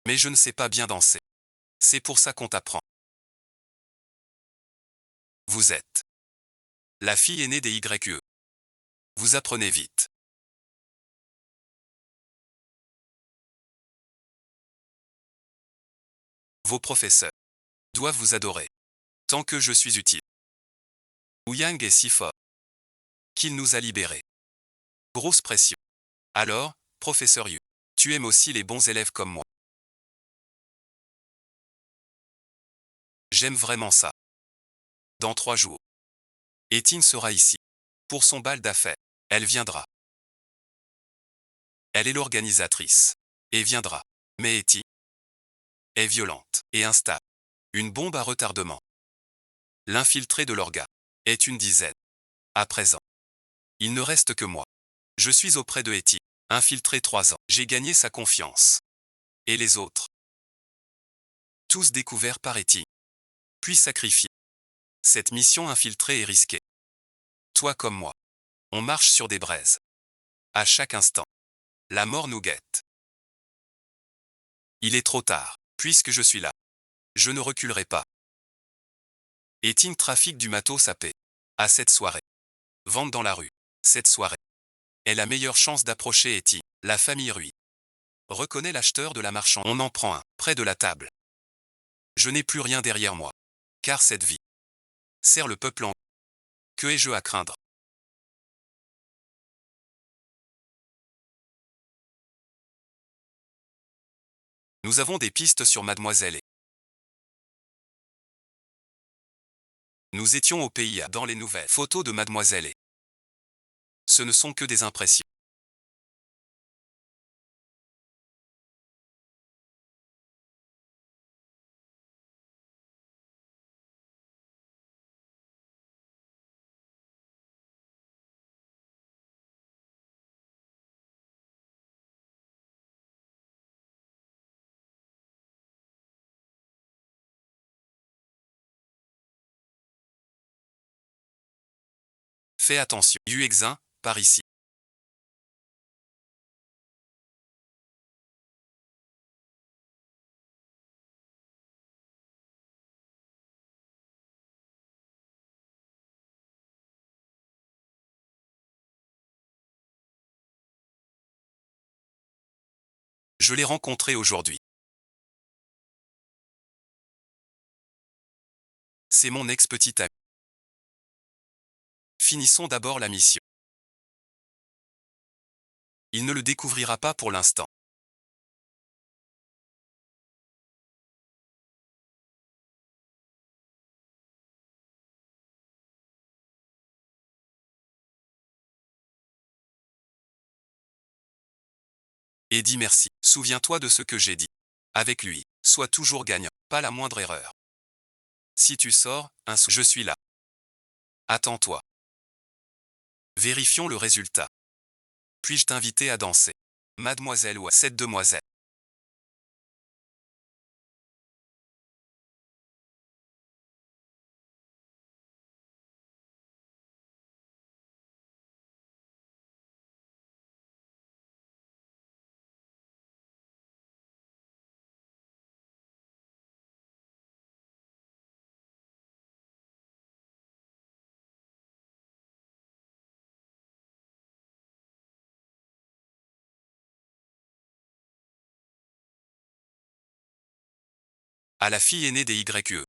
Mais je ne sais pas bien danser. C'est pour ça qu'on t'apprend. Vous êtes la fille aînée des YE. Vous apprenez vite. Vos professeurs doivent vous adorer. Tant que je suis utile. Ouyang est si fort qu'il nous a libérés. Grosse pression. Alors, professeur Yu, tu aimes aussi les bons élèves comme moi. J'aime vraiment ça. Dans 3 jours. Etine sera ici. Pour son bal d'affaires. Elle viendra. Elle est l'organisatrice. Et viendra. Mais Etine est violente et instable. Une bombe à retardement. L'infiltré de l'orga est une dizaine. À présent, il ne reste que moi. Je suis auprès de Etine. Infiltré 3 ans. J'ai gagné sa confiance. Et les autres? Tous découverts par Etine. Puis sacrifiés. Cette mission infiltrée est risquée. Toi comme moi. On marche sur des braises. À chaque instant. La mort nous guette. Il est trop tard. Puisque je suis là. Je ne reculerai pas. Etine trafique du matos à paix. À cette soirée. Vente dans la rue. Cette soirée est la meilleure chance d'approcher Etine. La famille Rui reconnaît l'acheteur de la marchande. On en prend un, près de la table. Je n'ai plus rien derrière moi. Car cette vie sert le peuple en. Que ai-je à craindre? Nous avons des pistes sur Mademoiselle et. Nous étions au PIA dans les nouvelles photos de Mademoiselle et. Ce ne sont que des impressions. Fais attention. Yuexin, par ici. Je l'ai rencontré aujourd'hui. C'est mon ex-petite amie. Finissons d'abord la mission. Il ne le découvrira pas pour l'instant. Et dis merci. Souviens-toi de ce que j'ai dit. Avec lui, sois toujours gagnant. Pas la moindre erreur. Si tu sors, je suis là. Attends-toi. Vérifions le résultat. Puis-je t'inviter à danser? Mademoiselle ou cette demoiselle? À la fille aînée des YE.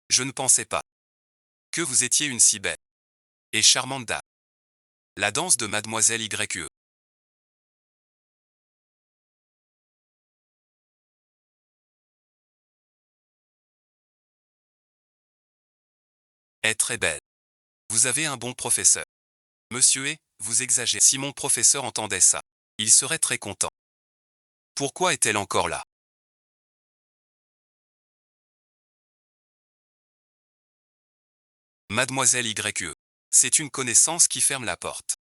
Je ne pensais pas que vous étiez une si belle et charmante dame. La danse de Mademoiselle YE. est très belle. Vous avez un bon professeur. Monsieur est, vous exagérez. Si mon professeur entendait ça, il serait très content. Pourquoi est-elle encore là? Mademoiselle YE. C'est une connaissance qui ferme la porte.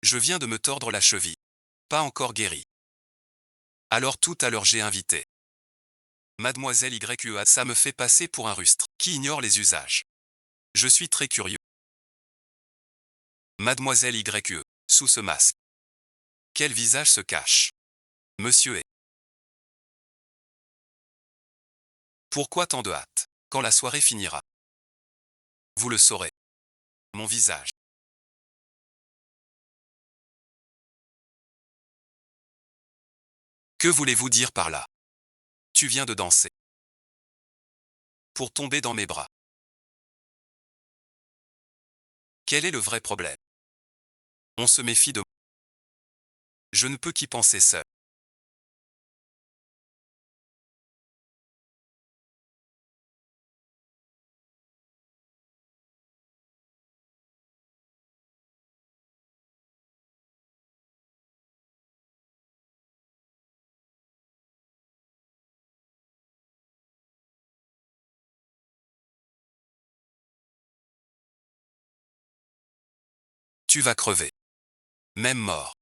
Je viens de me tordre la cheville. Pas encore guéri. Alors tout à l'heure j'ai invité. Mademoiselle YE, ça me fait passer pour un rustre qui ignore les usages. Je suis très curieux. Mademoiselle YE, sous ce masque. Quel visage se cache? Monsieur est. Pourquoi tant de hâte? Quand la soirée finira? Vous le saurez. Mon visage. Que voulez-vous dire par là? Tu viens de danser. Pour tomber dans mes bras. Quel est le vrai problème? On se méfie de moi. Je ne peux qu'y penser seul. Tu vas crever. Même mort.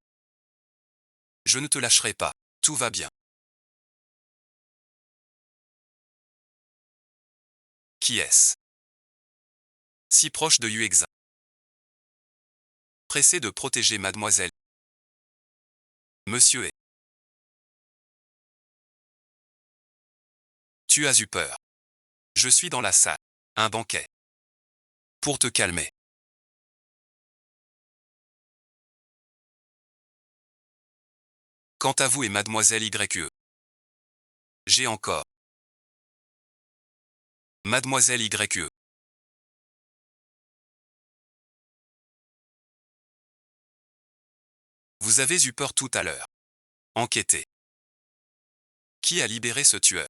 Je ne te lâcherai pas. Tout va bien. Qui est-ce? Si proche de Yuexa. Pressé de protéger mademoiselle. Monsieur est. Tu as eu peur. Je suis dans la salle. Un banquet. Pour te calmer. Quant à vous et mademoiselle YE. J'ai encore. Mademoiselle YE. Vous avez eu peur tout à l'heure. Enquêtez. Qui a libéré ce tueur?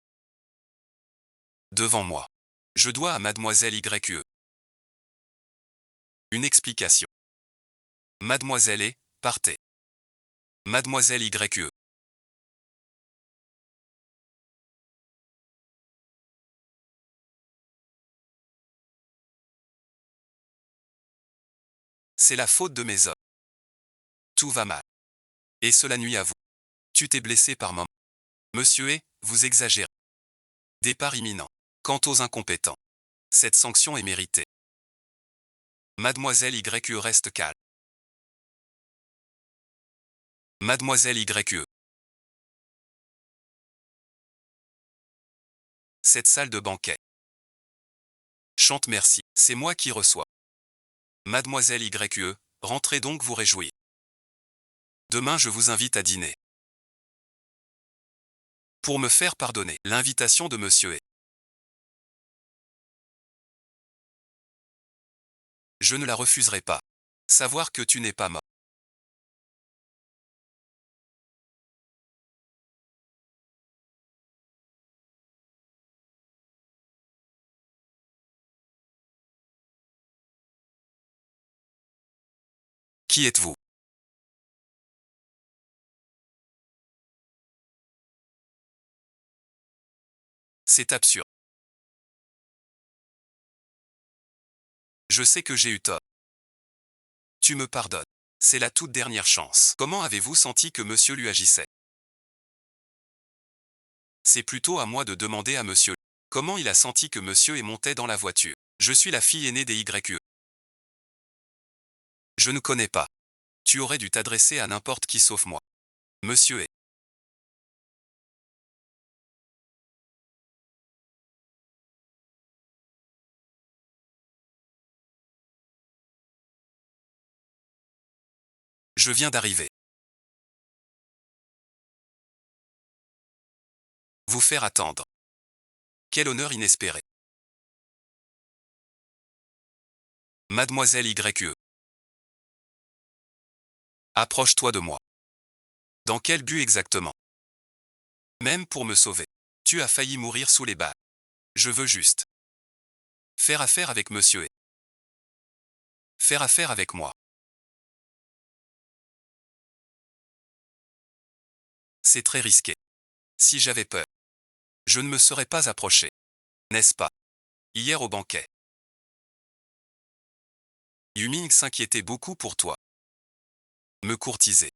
Devant moi. Je dois à mademoiselle YE. Une explication. Mademoiselle est, partez. Mademoiselle YE. C'est la faute de mes hommes. Tout va mal. Et cela nuit à vous. Tu t'es blessé par moment. Monsieur est, vous exagérez. Départ imminent. Quant aux incompétents. Cette sanction est méritée. Mademoiselle YE reste calme. Mademoiselle YE. Cette salle de banquet. Chante merci, c'est moi qui reçois. Mademoiselle YE, rentrez donc vous réjouir. Demain je vous invite à dîner. Pour me faire pardonner, l'invitation de monsieur est. Je ne la refuserai pas. Savoir que tu n'es pas mort. Qui êtes-vous? C'est absurde. Je sais que j'ai eu tort. Tu me pardonnes. C'est la toute dernière chance. Comment avez-vous senti que monsieur lui agissait? C'est plutôt à moi de demander à monsieur. Comment il a senti que monsieur est monté dans la voiture? Je suis la fille aînée des YE. Je ne connais pas. Tu aurais dû t'adresser à n'importe qui sauf moi. Monsieur est. Je viens d'arriver. Vous faire attendre. Quel honneur inespéré. Mademoiselle YE. Approche-toi de moi. Dans quel but exactement? Même pour me sauver. Tu as failli mourir sous les balles. Je veux juste faire affaire avec monsieur et faire affaire avec moi. C'est très risqué. Si j'avais peur, je ne me serais pas approché. N'est-ce pas? Hier au banquet. Yuming s'inquiétait beaucoup pour toi. Me courtiser.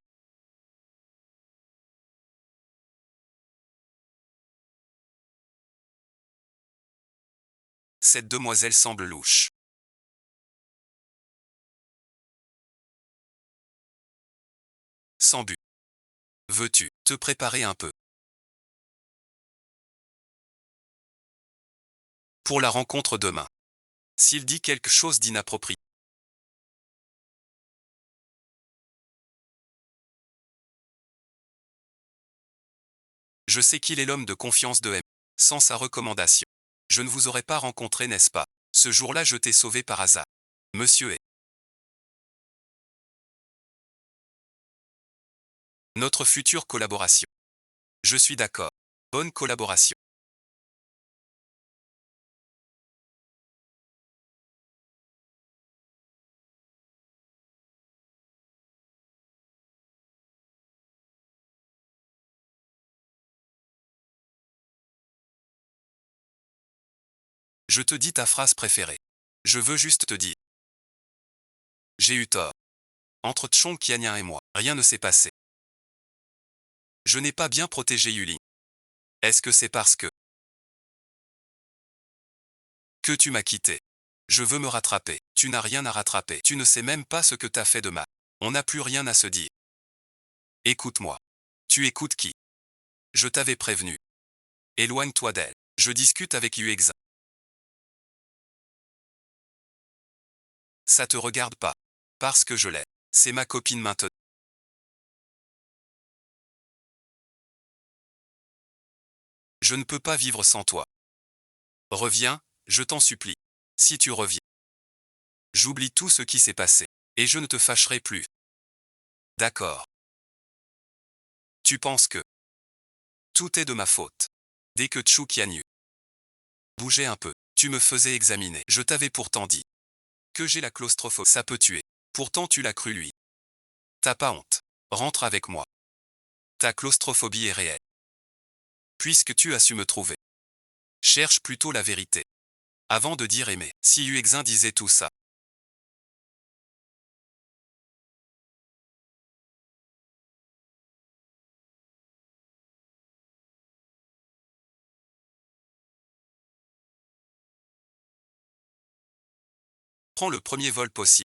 Cette demoiselle semble louche. Sans but. Veux-tu te préparer un peu pour la rencontre demain? S'il dit quelque chose d'inapproprié, je sais qu'il est l'homme de confiance de M. Sans sa recommandation, je ne vous aurais pas rencontré, n'est-ce pas? Ce jour-là, je t'ai sauvé par hasard. Monsieur est notre future collaboration. Je suis d'accord. Bonne collaboration. Je te dis ta phrase préférée. Je veux juste te dire. J'ai eu tort. Entre Chong Qianyan et moi, rien ne s'est passé. Je n'ai pas bien protégé Yuli. Est-ce que c'est parce que tu m'as quitté? Je veux me rattraper. Tu n'as rien à rattraper. Tu ne sais même pas ce que t'as fait de mal. On n'a plus rien à se dire. Écoute-moi. Tu écoutes qui? Je t'avais prévenu. Éloigne-toi d'elle. Je discute avec Yuexin. Ça te regarde pas. Parce que je l'ai. C'est ma copine maintenant. Je ne peux pas vivre sans toi. Reviens, je t'en supplie. Si tu reviens, j'oublie tout ce qui s'est passé. Et je ne te fâcherai plus. D'accord. Tu penses que tout est de ma faute. Dès que Chu Qianyu bougeait un peu, tu me faisais examiner. Je t'avais pourtant dit que j'ai la claustrophobie. Ça peut tuer. Pourtant tu l'as cru lui. T'as pas honte. Rentre avec moi. Ta claustrophobie est réelle. Puisque tu as su me trouver. Cherche plutôt la vérité. Avant de dire aimer. Si Yuexin disait tout ça. Prends le premier vol possible.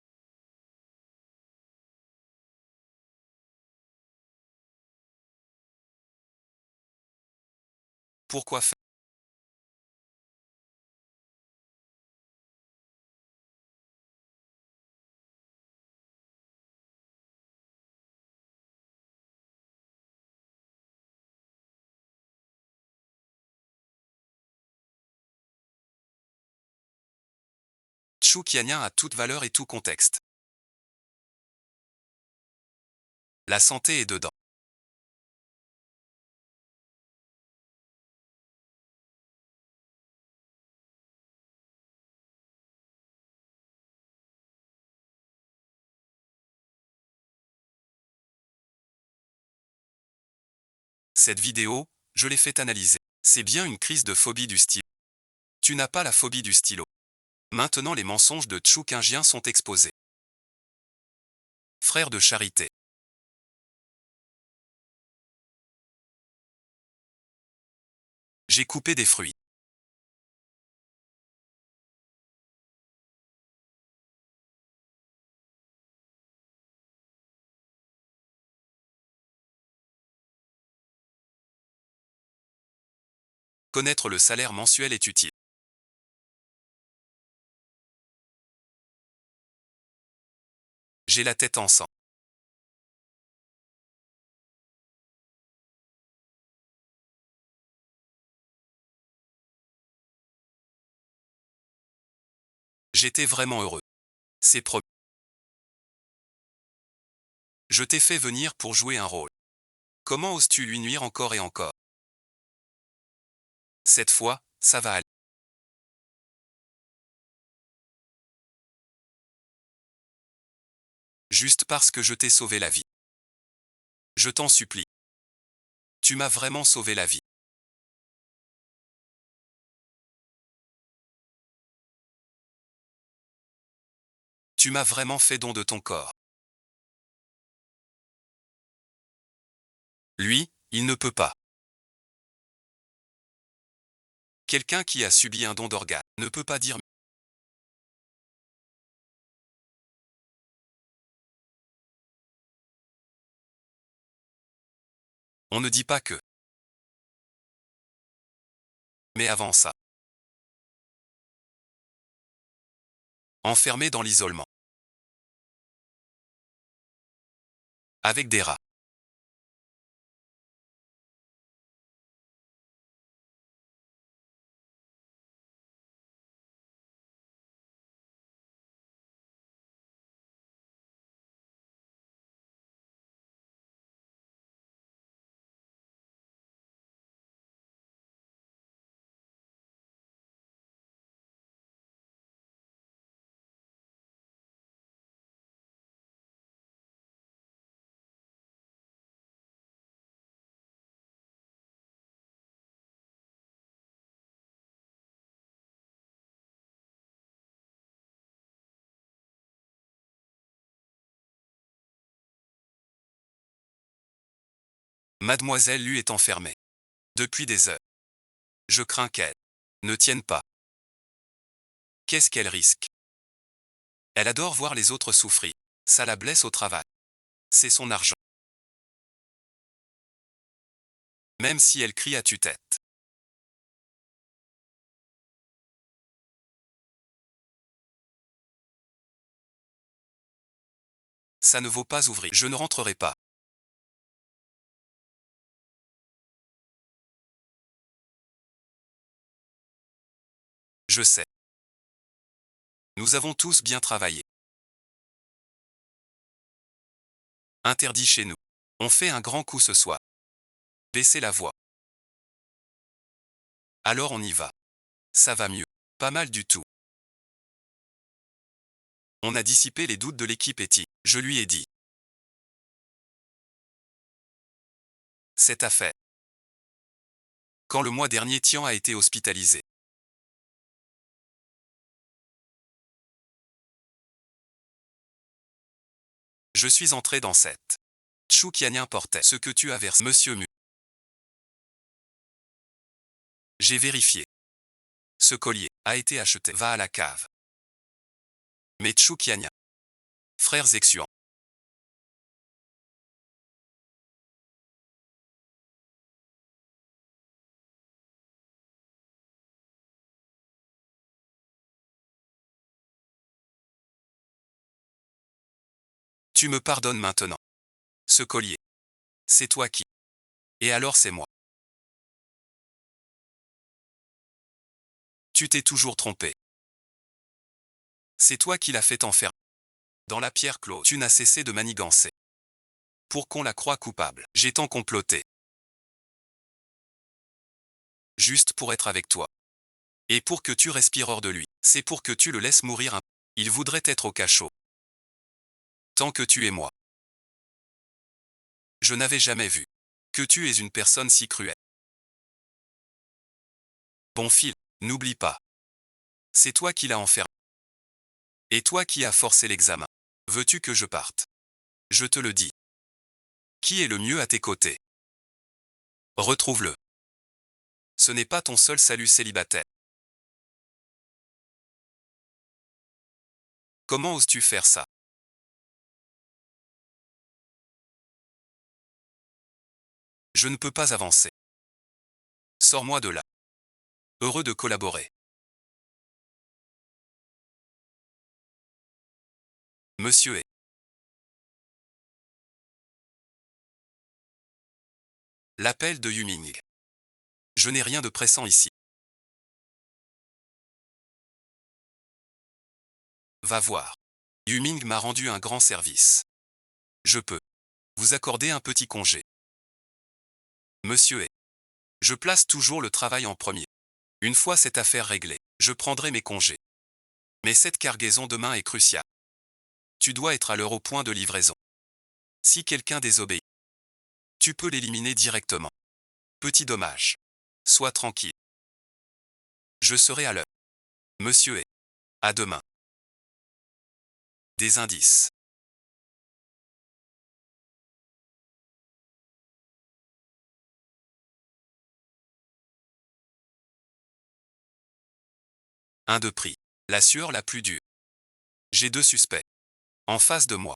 Pourquoi faire? Chu Qianyan a toute valeur et tout contexte. La santé est dedans. Cette vidéo, je l'ai fait analyser. C'est bien une crise de phobie du stylo. Tu n'as pas la phobie du stylo. Maintenant les mensonges de Chu Qingjian sont exposés. Frère de charité. J'ai coupé des fruits. Connaître le salaire mensuel est utile. J'ai la tête en sang. J'étais vraiment heureux. C'est promis. Je t'ai fait venir pour jouer un rôle. Comment oses-tu lui nuire encore et encore? Cette fois, ça va aller. Juste parce que je t'ai sauvé la vie. Je t'en supplie. Tu m'as vraiment sauvé la vie. Tu m'as vraiment fait don de ton corps. Lui, il ne peut pas. Quelqu'un qui a subi un don d'organe ne peut pas dire. On ne dit pas que. Mais avant ça. Enfermé dans l'isolement. Avec des rats. Mademoiselle Lu est enfermée. Depuis des heures. Je crains qu'elle ne tienne pas. Qu'est-ce qu'elle risque? Elle adore voir les autres souffrir. Ça la blesse au travail. C'est son argent. Même si elle crie à tue-tête. Ça ne vaut pas ouvrir. Je ne rentrerai pas. Je sais. Nous avons tous bien travaillé. Interdit chez nous. On fait un grand coup ce soir. Baissez la voix. Alors on y va. Ça va mieux. Pas mal du tout. On a dissipé les doutes de l'équipe Eti. Je lui ai dit. Cette affaire. Quand le mois dernier Tian a été hospitalisé. Je suis entré dans cette. Chou Kianien portait ce que tu as versé, Monsieur Mu. J'ai vérifié. Ce collier a été acheté. Va à la cave. Mais Chou Kianien. Frères Exuan. Tu me pardonnes maintenant. Ce collier. C'est toi qui. Et alors c'est moi. Tu t'es toujours trompé. C'est toi qui l'as fait enfermer. Dans la pierre close, tu n'as cessé de manigancer. Pour qu'on la croie coupable, j'ai tant comploté. Juste pour être avec toi. Et pour que tu respires hors de lui. C'est pour que tu le laisses mourir un. Il voudrait être au cachot. Tant que tu es moi. Je n'avais jamais vu. Que tu es une personne si cruelle. Bon fil, n'oublie pas. C'est toi qui l'as enfermé. Et toi qui as forcé l'examen. Veux-tu que je parte? Je te le dis. Qui est le mieux à tes côtés? Retrouve-le. Ce n'est pas ton seul salut célibataire. Comment oses-tu faire ça? Je ne peux pas avancer. Sors-moi de là. Heureux de collaborer. Monsieur est. L'appel de Yuming. Je n'ai rien de pressant ici. Va voir. Yuming m'a rendu un grand service. Je peux vous accorder un petit congé. Monsieur est. Je place toujours le travail en premier. Une fois cette affaire réglée, je prendrai mes congés. Mais cette cargaison demain est cruciale. Tu dois être à l'heure au point de livraison. Si quelqu'un désobéit, tu peux l'éliminer directement. Petit dommage. Sois tranquille. Je serai à l'heure. Monsieur est. À demain. Des indices. Un de prix. La sueur la plus dure. J'ai 2 suspects. En face de moi.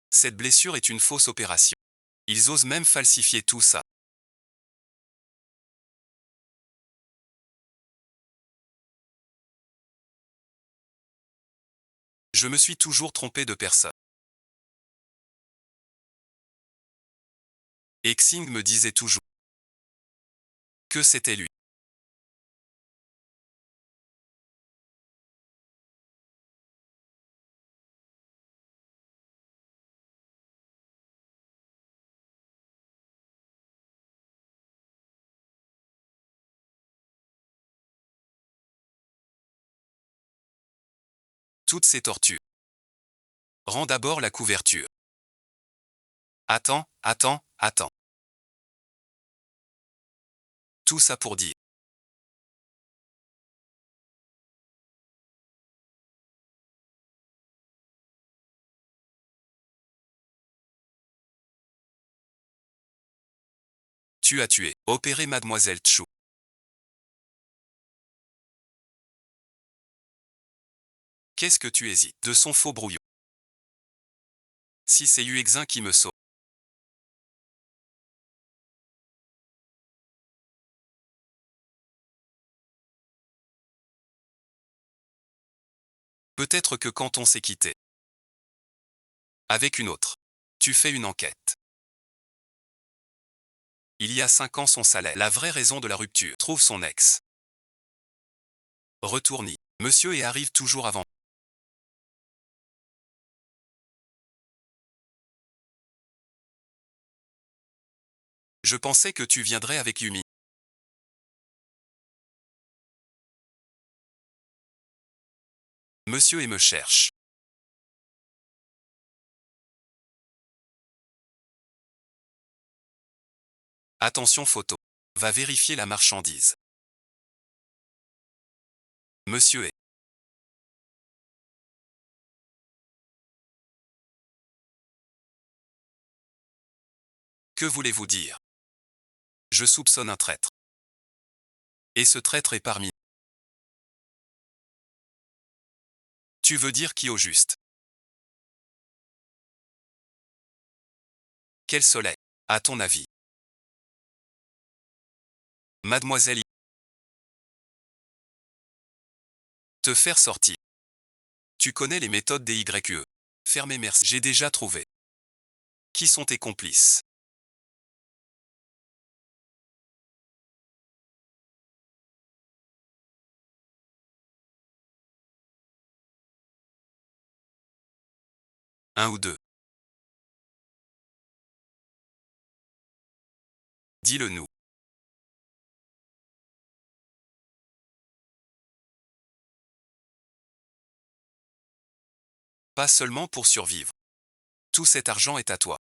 Cette blessure est une fausse opération. Ils osent même falsifier tout ça. Je me suis toujours trompé de personne. Et Xing me disait toujours que c'était lui. Toutes ces tortures. Rends d'abord la couverture. Attends. Tout ça pour dire. Tu as tué, opéré Mademoiselle Chu. Qu'est-ce que tu hésites de son faux brouillon? Si c'est Yu Exin qui me sauve. Peut-être que quand on s'est quitté. Avec une autre. Tu fais une enquête. Il y a 5 ans son salaire. La vraie raison de la rupture. Trouve son ex. Retourne-y. Monsieur et arrive toujours avant. Je pensais que tu viendrais avec Yumi. Monsieur et me cherche. Attention photo. Va vérifier la marchandise. Monsieur est. Que voulez-vous dire? Je soupçonne un traître. Et ce traître est parmi. Tu veux dire qui au juste? Quel soleil, à ton avis? Mademoiselle, te faire sortir. Tu connais les méthodes des YE. Fermez merci. J'ai déjà trouvé. Qui sont tes complices? Un ou deux. Dis-le nous. Pas seulement pour survivre. Tout cet argent est à toi.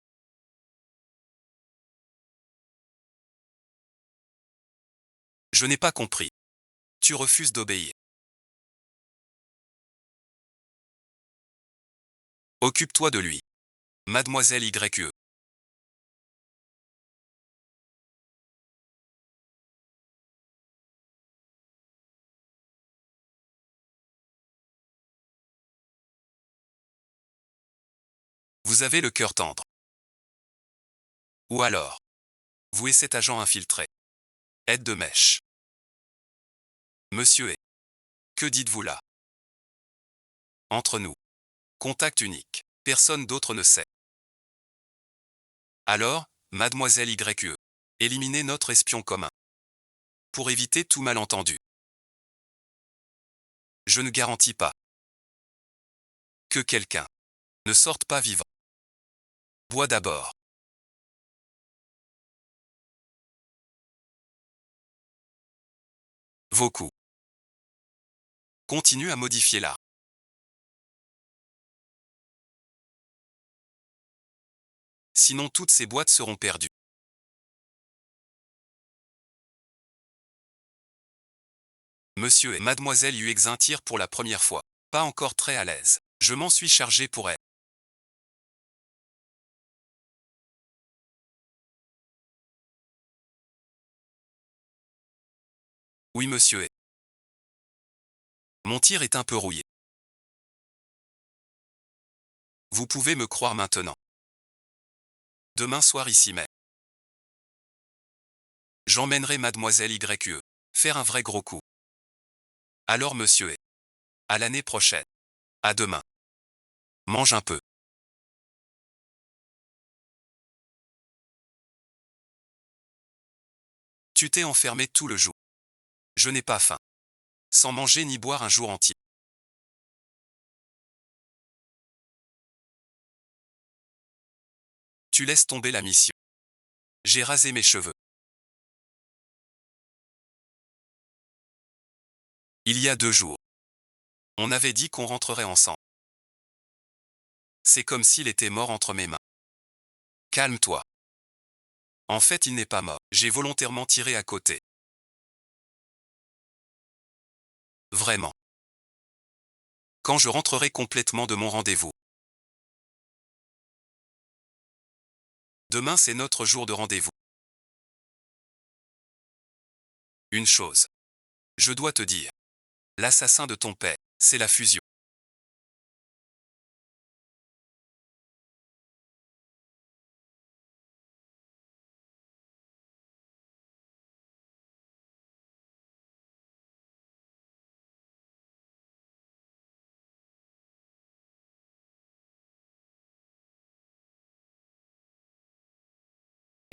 Je n'ai pas compris. Tu refuses d'obéir. Occupe-toi de lui. Mademoiselle YE. Vous avez le cœur tendre. Ou alors, vous et cet agent infiltré. Aide de mèche. Monsieur est. Que dites-vous là? Entre nous. Contact unique. Personne d'autre ne sait. Alors, Mademoiselle YE. Éliminez notre espion commun. Pour éviter tout malentendu. Je ne garantis pas que quelqu'un ne sorte pas vivant. Bois d'abord. Vos coups. Continue à modifier l'art. Sinon toutes ces boîtes seront perdues. Monsieur et Mademoiselle UX tirent pour la première fois. Pas encore très à l'aise. Je m'en suis chargé pour elle. Oui monsieur et. Mon tir est un peu rouillé. Vous pouvez me croire maintenant. Demain soir ici même. J'emmènerai Mademoiselle YE. Faire un vrai gros coup. Alors monsieur et. À l'année prochaine. À demain. Mange un peu. Tu t'es enfermé tout le jour. Je n'ai pas faim. Sans manger ni boire un jour entier. Tu laisses tomber la mission. J'ai rasé mes cheveux. Il y a 2 jours. On avait dit qu'on rentrerait ensemble. C'est comme s'il était mort entre mes mains. Calme-toi. En fait, il n'est pas mort. J'ai volontairement tiré à côté. Vraiment. Quand je rentrerai complètement de mon rendez-vous. Demain, c'est notre jour de rendez-vous. Une chose. Je dois te dire. L'assassin de ton père, c'est la fusion.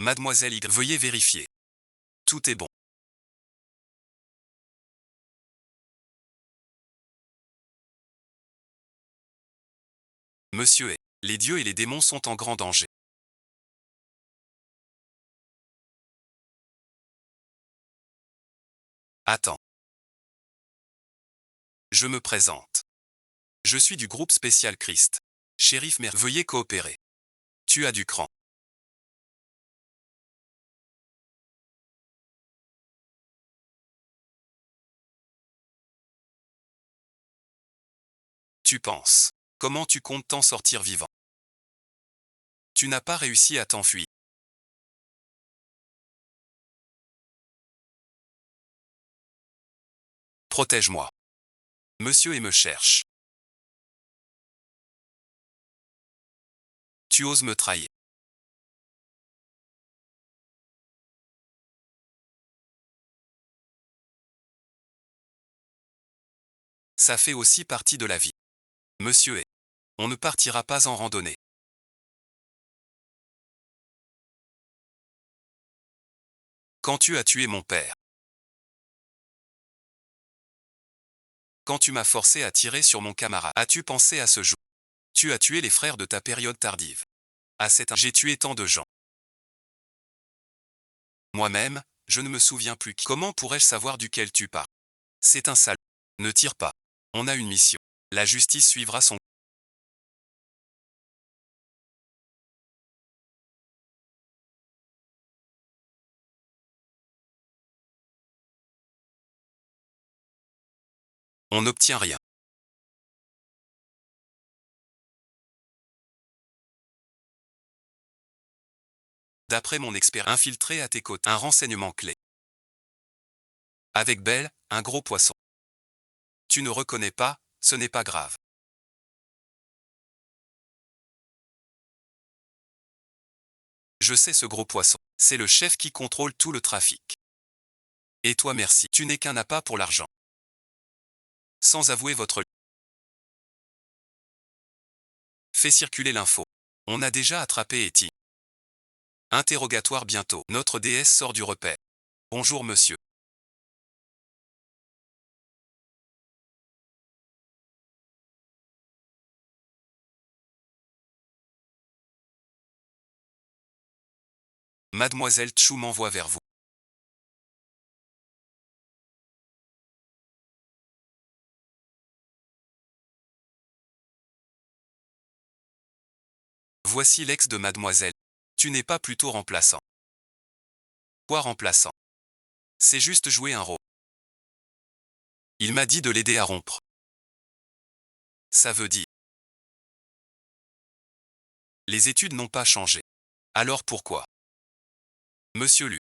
Mademoiselle Y, veuillez vérifier. Tout est bon. Monsieur et. Les dieux et les démons sont en grand danger. Attends. Je me présente. Je suis du groupe spécial Christ. Shérif Mer, veuillez coopérer. Tu as du cran. Tu penses. Comment tu comptes t'en sortir vivant? Tu n'as pas réussi à t'enfuir. Protège-moi. Monsieur et me cherche. Tu oses me trahir. Ça fait aussi partie de la vie. Monsieur et. On ne partira pas en randonnée. Quand tu as tué mon père. Quand tu m'as forcé à tirer sur mon camarade. As-tu pensé à ce jour? Tu as tué les frères de ta période tardive. À cet j'ai tué tant de gens. Moi-même, je ne me souviens plus qui. Comment pourrais-je savoir duquel tu parles? C'est un salaud. Ne tire pas. On a une mission. La justice suivra son. On n'obtient rien. D'après mon expert infiltré à tes côtés, un renseignement clé. Avec Belle, un gros poisson. Tu ne reconnais pas, ce n'est pas grave. Je sais ce gros poisson. C'est le chef qui contrôle tout le trafic. Et toi merci, tu n'es qu'un appât pour l'argent. Sans avouer votre. Fais circuler l'info. On a déjà attrapé Eti. Interrogatoire bientôt. Notre déesse sort du repaire. Bonjour monsieur. Mademoiselle Chou m'envoie vers vous. Voici l'ex de mademoiselle. Tu n'es pas plutôt remplaçant. Quoi remplaçant? C'est juste jouer un rôle. Il m'a dit de l'aider à rompre. Ça veut dire. Les études n'ont pas changé. Alors pourquoi? Monsieur Lu.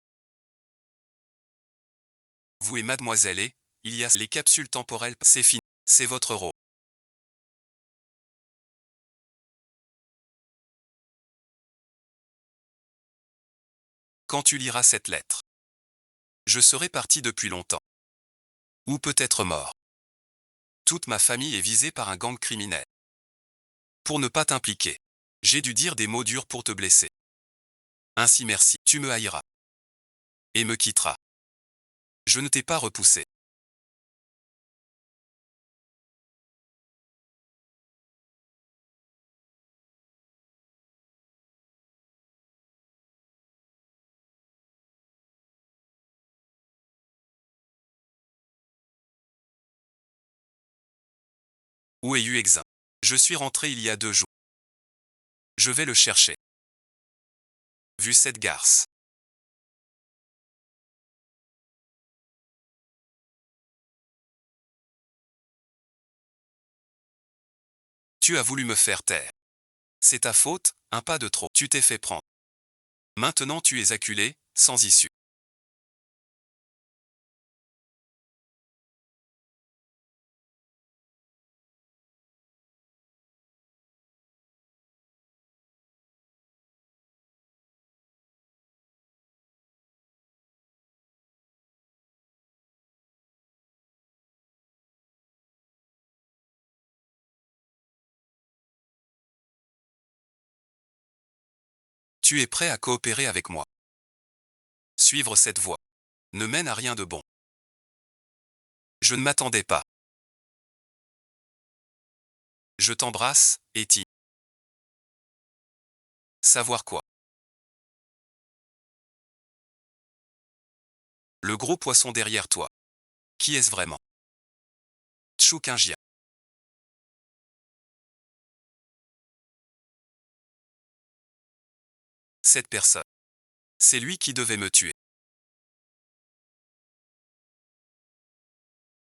Vous et mademoiselle et, il y a les capsules temporelles, c'est fini. C'est votre rôle. Quand tu liras cette lettre. Je serai parti depuis longtemps. Ou peut-être mort. Toute ma famille est visée par un gang criminel. Pour ne pas t'impliquer. J'ai dû dire des mots durs pour te blesser. Ainsi merci, tu me haïras. Et me quitteras. Je ne t'ai pas repoussé. Où est eu Exin? Je suis rentré il y a 2 jours. Je vais le chercher. Vu cette garce. Tu as voulu me faire taire. C'est ta faute, un pas de trop. Tu t'es fait prendre. Maintenant tu es acculé, sans issue. Tu es prêt à coopérer avec moi. Suivre cette voie ne mène à rien de bon. Je ne m'attendais pas. Je t'embrasse, Eti. Savoir quoi? Le gros poisson derrière toi. Qui est-ce vraiment? Tchoukingia. Cette personne. C'est lui qui devait me tuer.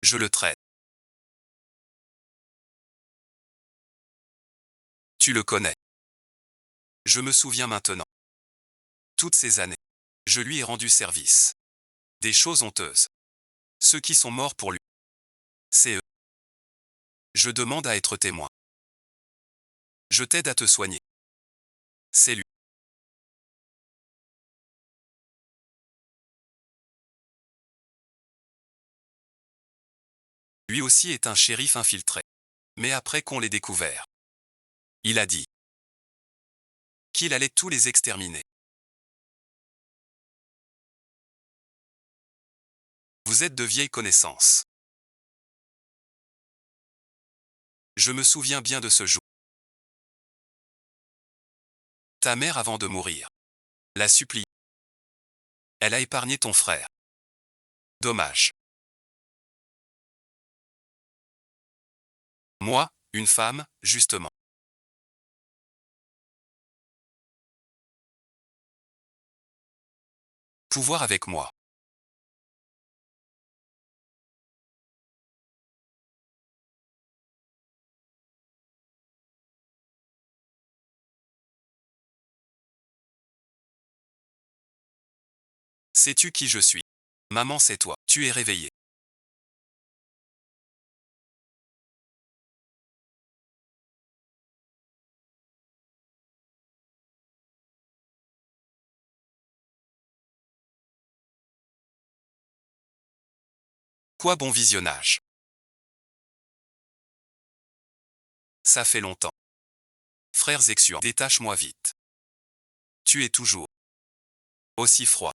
Je le traite. Tu le connais. Je me souviens maintenant. Toutes ces années. Je lui ai rendu service. Des choses honteuses. Ceux qui sont morts pour lui. C'est eux. Je demande à être témoin. Je t'aide à te soigner. C'est lui. Lui aussi est un shérif infiltré. Mais après qu'on l'ait découvert. Il a dit qu'il allait tous les exterminer. Vous êtes de vieilles connaissances. Je me souviens bien de ce jour. Ta mère avant de mourir. La supplie. Elle a épargné ton frère. Dommage. Moi, une femme, justement. Pouvoir avec moi. Sais-tu qui je suis? Maman, c'est toi. Tu es réveillé. Quoi bon visionnage. Ça fait longtemps. Frères Exuan, détache-moi vite. Tu es toujours. Aussi froid.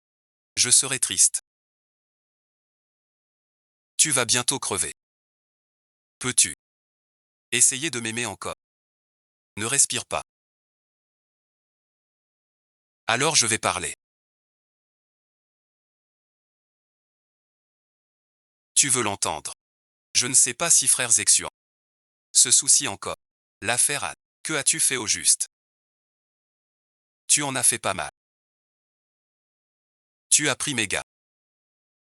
Je serai triste. Tu vas bientôt crever. Peux-tu essayer de m'aimer encore? Ne respire pas. Alors je vais parler. Tu veux l'entendre. Je ne sais pas si frère Zexian se soucie encore. L'affaire Anne. Que as-tu fait au juste? Tu en as fait pas mal. Tu as pris mes gars.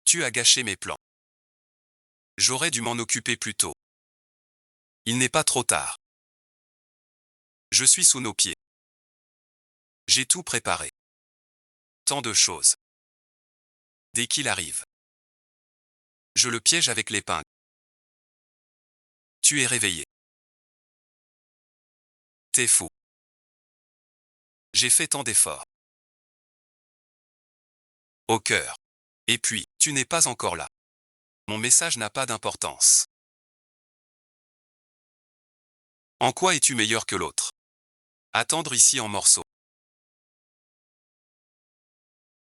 Tu as gâché mes plans. J'aurais dû m'en occuper plus tôt. Il n'est pas trop tard. Je suis sous nos pieds. J'ai tout préparé. Tant de choses. Dès qu'il arrive, je le piège avec l'épingle. Tu es réveillé. T'es fou. J'ai fait tant d'efforts. Au cœur. Et puis, tu n'es pas encore là. Mon message n'a pas d'importance. En quoi es-tu meilleur que l'autre? Attendre ici en morceaux.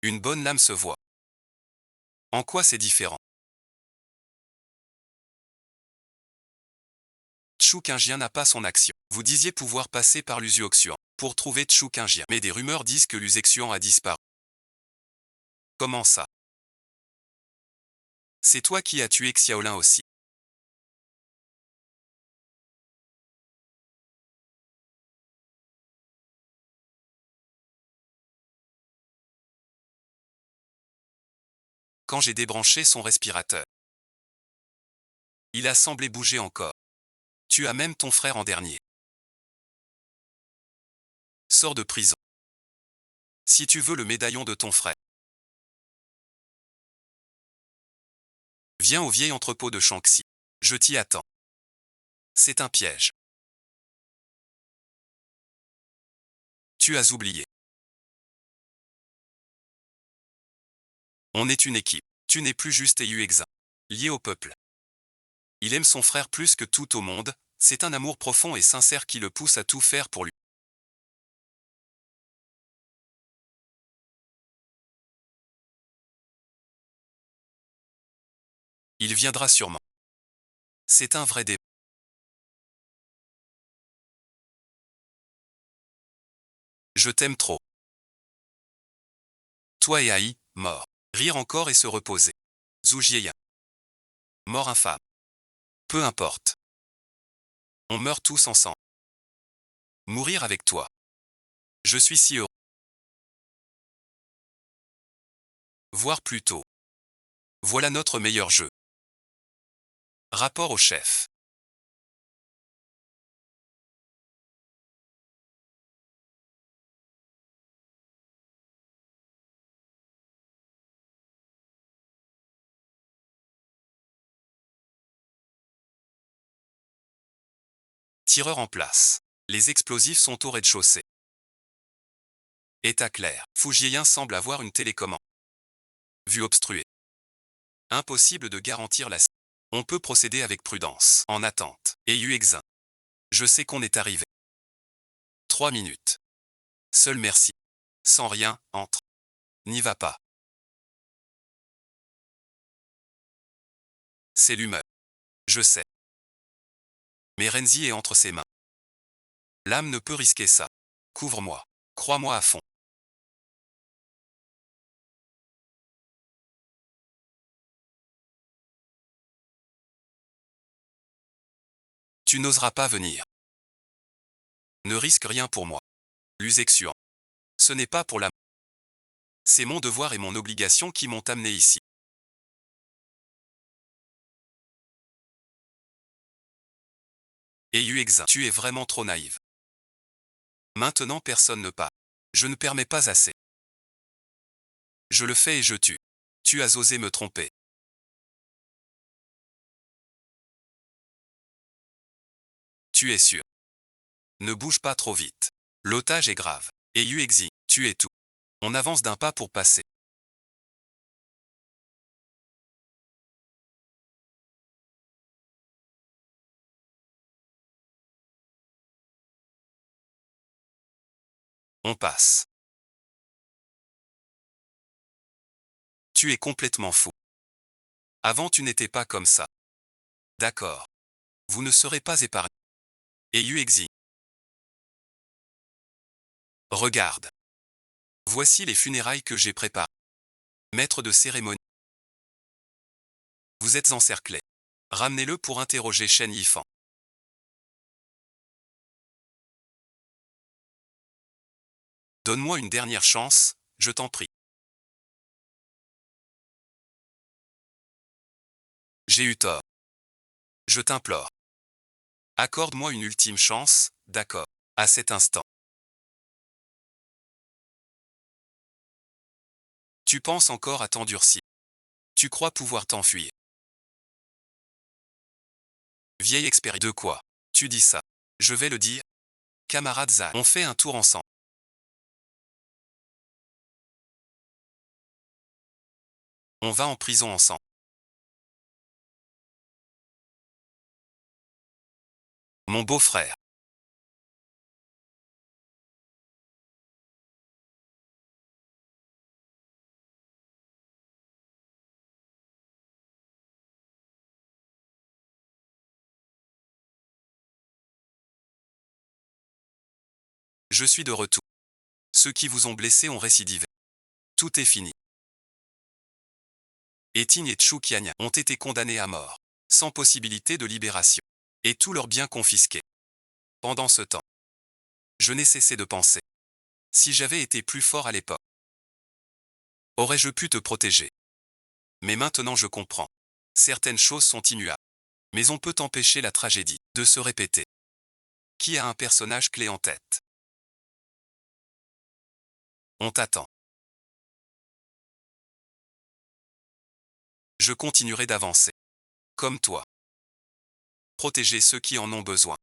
Une bonne lame se voit. En quoi c'est différent? Tchoukingien n'a pas son action. Vous disiez pouvoir passer par l'Usuoxian pour trouver Tchoukingien. Mais des rumeurs disent que l'Usexian a disparu. Comment ça? C'est toi qui as tué Xiaolin aussi. Quand j'ai débranché son respirateur, il a semblé bouger encore. Tu as même ton frère en dernier. Sors de prison. Si tu veux le médaillon de ton frère, viens au vieil entrepôt de Shanxi. Je t'y attends. C'est un piège. Tu as oublié. On est une équipe. Tu n'es plus juste Yu Exin, lié au peuple. Il aime son frère plus que tout au monde, c'est un amour profond et sincère qui le pousse à tout faire pour lui. Il viendra sûrement. C'est un vrai débat. Je t'aime trop. Toi et Aïe, mort. Rire encore et se reposer. Zhu Jieyan. Mort infâme. Peu importe. On meurt tous ensemble. Mourir avec toi. Je suis si heureux. Voir plus tôt. Voilà notre meilleur jeu. Rapport au chef. Tireur en place. Les explosifs sont au rez-de-chaussée. État clair. Fujieyin semble avoir une télécommande. Vue obstruée. Impossible de garantir la... On peut procéder avec prudence. En attente. Et Yu Exin. Je sais qu'on est arrivé. 3 minutes. Seul merci. Sans rien, entre. N'y va pas. C'est l'humeur. Je sais. Mais Renzi est entre ses mains. L'âme ne peut risquer ça. Couvre-moi. Crois-moi à fond. Tu n'oseras pas venir. Ne risque rien pour moi. Lusexian. Ce n'est pas pour la... C'est mon devoir et mon obligation qui m'ont amené ici. Et Yuexin, tu es vraiment trop naïve. Maintenant personne ne part. Je ne permets pas assez. Je le fais et je tue. Tu as osé me tromper. Tu es sûr. Ne bouge pas trop vite. L'otage est grave. Et Yuexi, tu es tout. On avance d'un pas pour passer. On passe. Tu es complètement fou. Avant tu n'étais pas comme ça. D'accord. Vous ne serez pas épargné. Et Yuexi. Regarde. Voici les funérailles que j'ai préparées. Maître de cérémonie. Vous êtes encerclé. Ramenez-le pour interroger Shen Yifan. Donne-moi une dernière chance, je t'en prie. J'ai eu tort. Je t'implore. Accorde-moi une ultime chance, d'accord. À cet instant. Tu penses encore à t'endurcir. Tu crois pouvoir t'enfuir. Vieille expérience. De quoi? Tu dis ça. Je vais le dire. Camarade Zan. On fait un tour ensemble. On va en prison ensemble. Mon beau-frère. Je suis de retour. Ceux qui vous ont blessé ont récidivé. Tout est fini. Etin et Chukianya ont été condamnés à mort, sans possibilité de libération, et tous leurs biens confisqués. Pendant ce temps, je n'ai cessé de penser. Si j'avais été plus fort à l'époque, aurais-je pu te protéger? Mais maintenant je comprends. Certaines choses sont immuables. Mais on peut empêcher la tragédie de se répéter. Qui a un personnage clé en tête? On t'attend. Je continuerai d'avancer. Comme toi. Protéger ceux qui en ont besoin.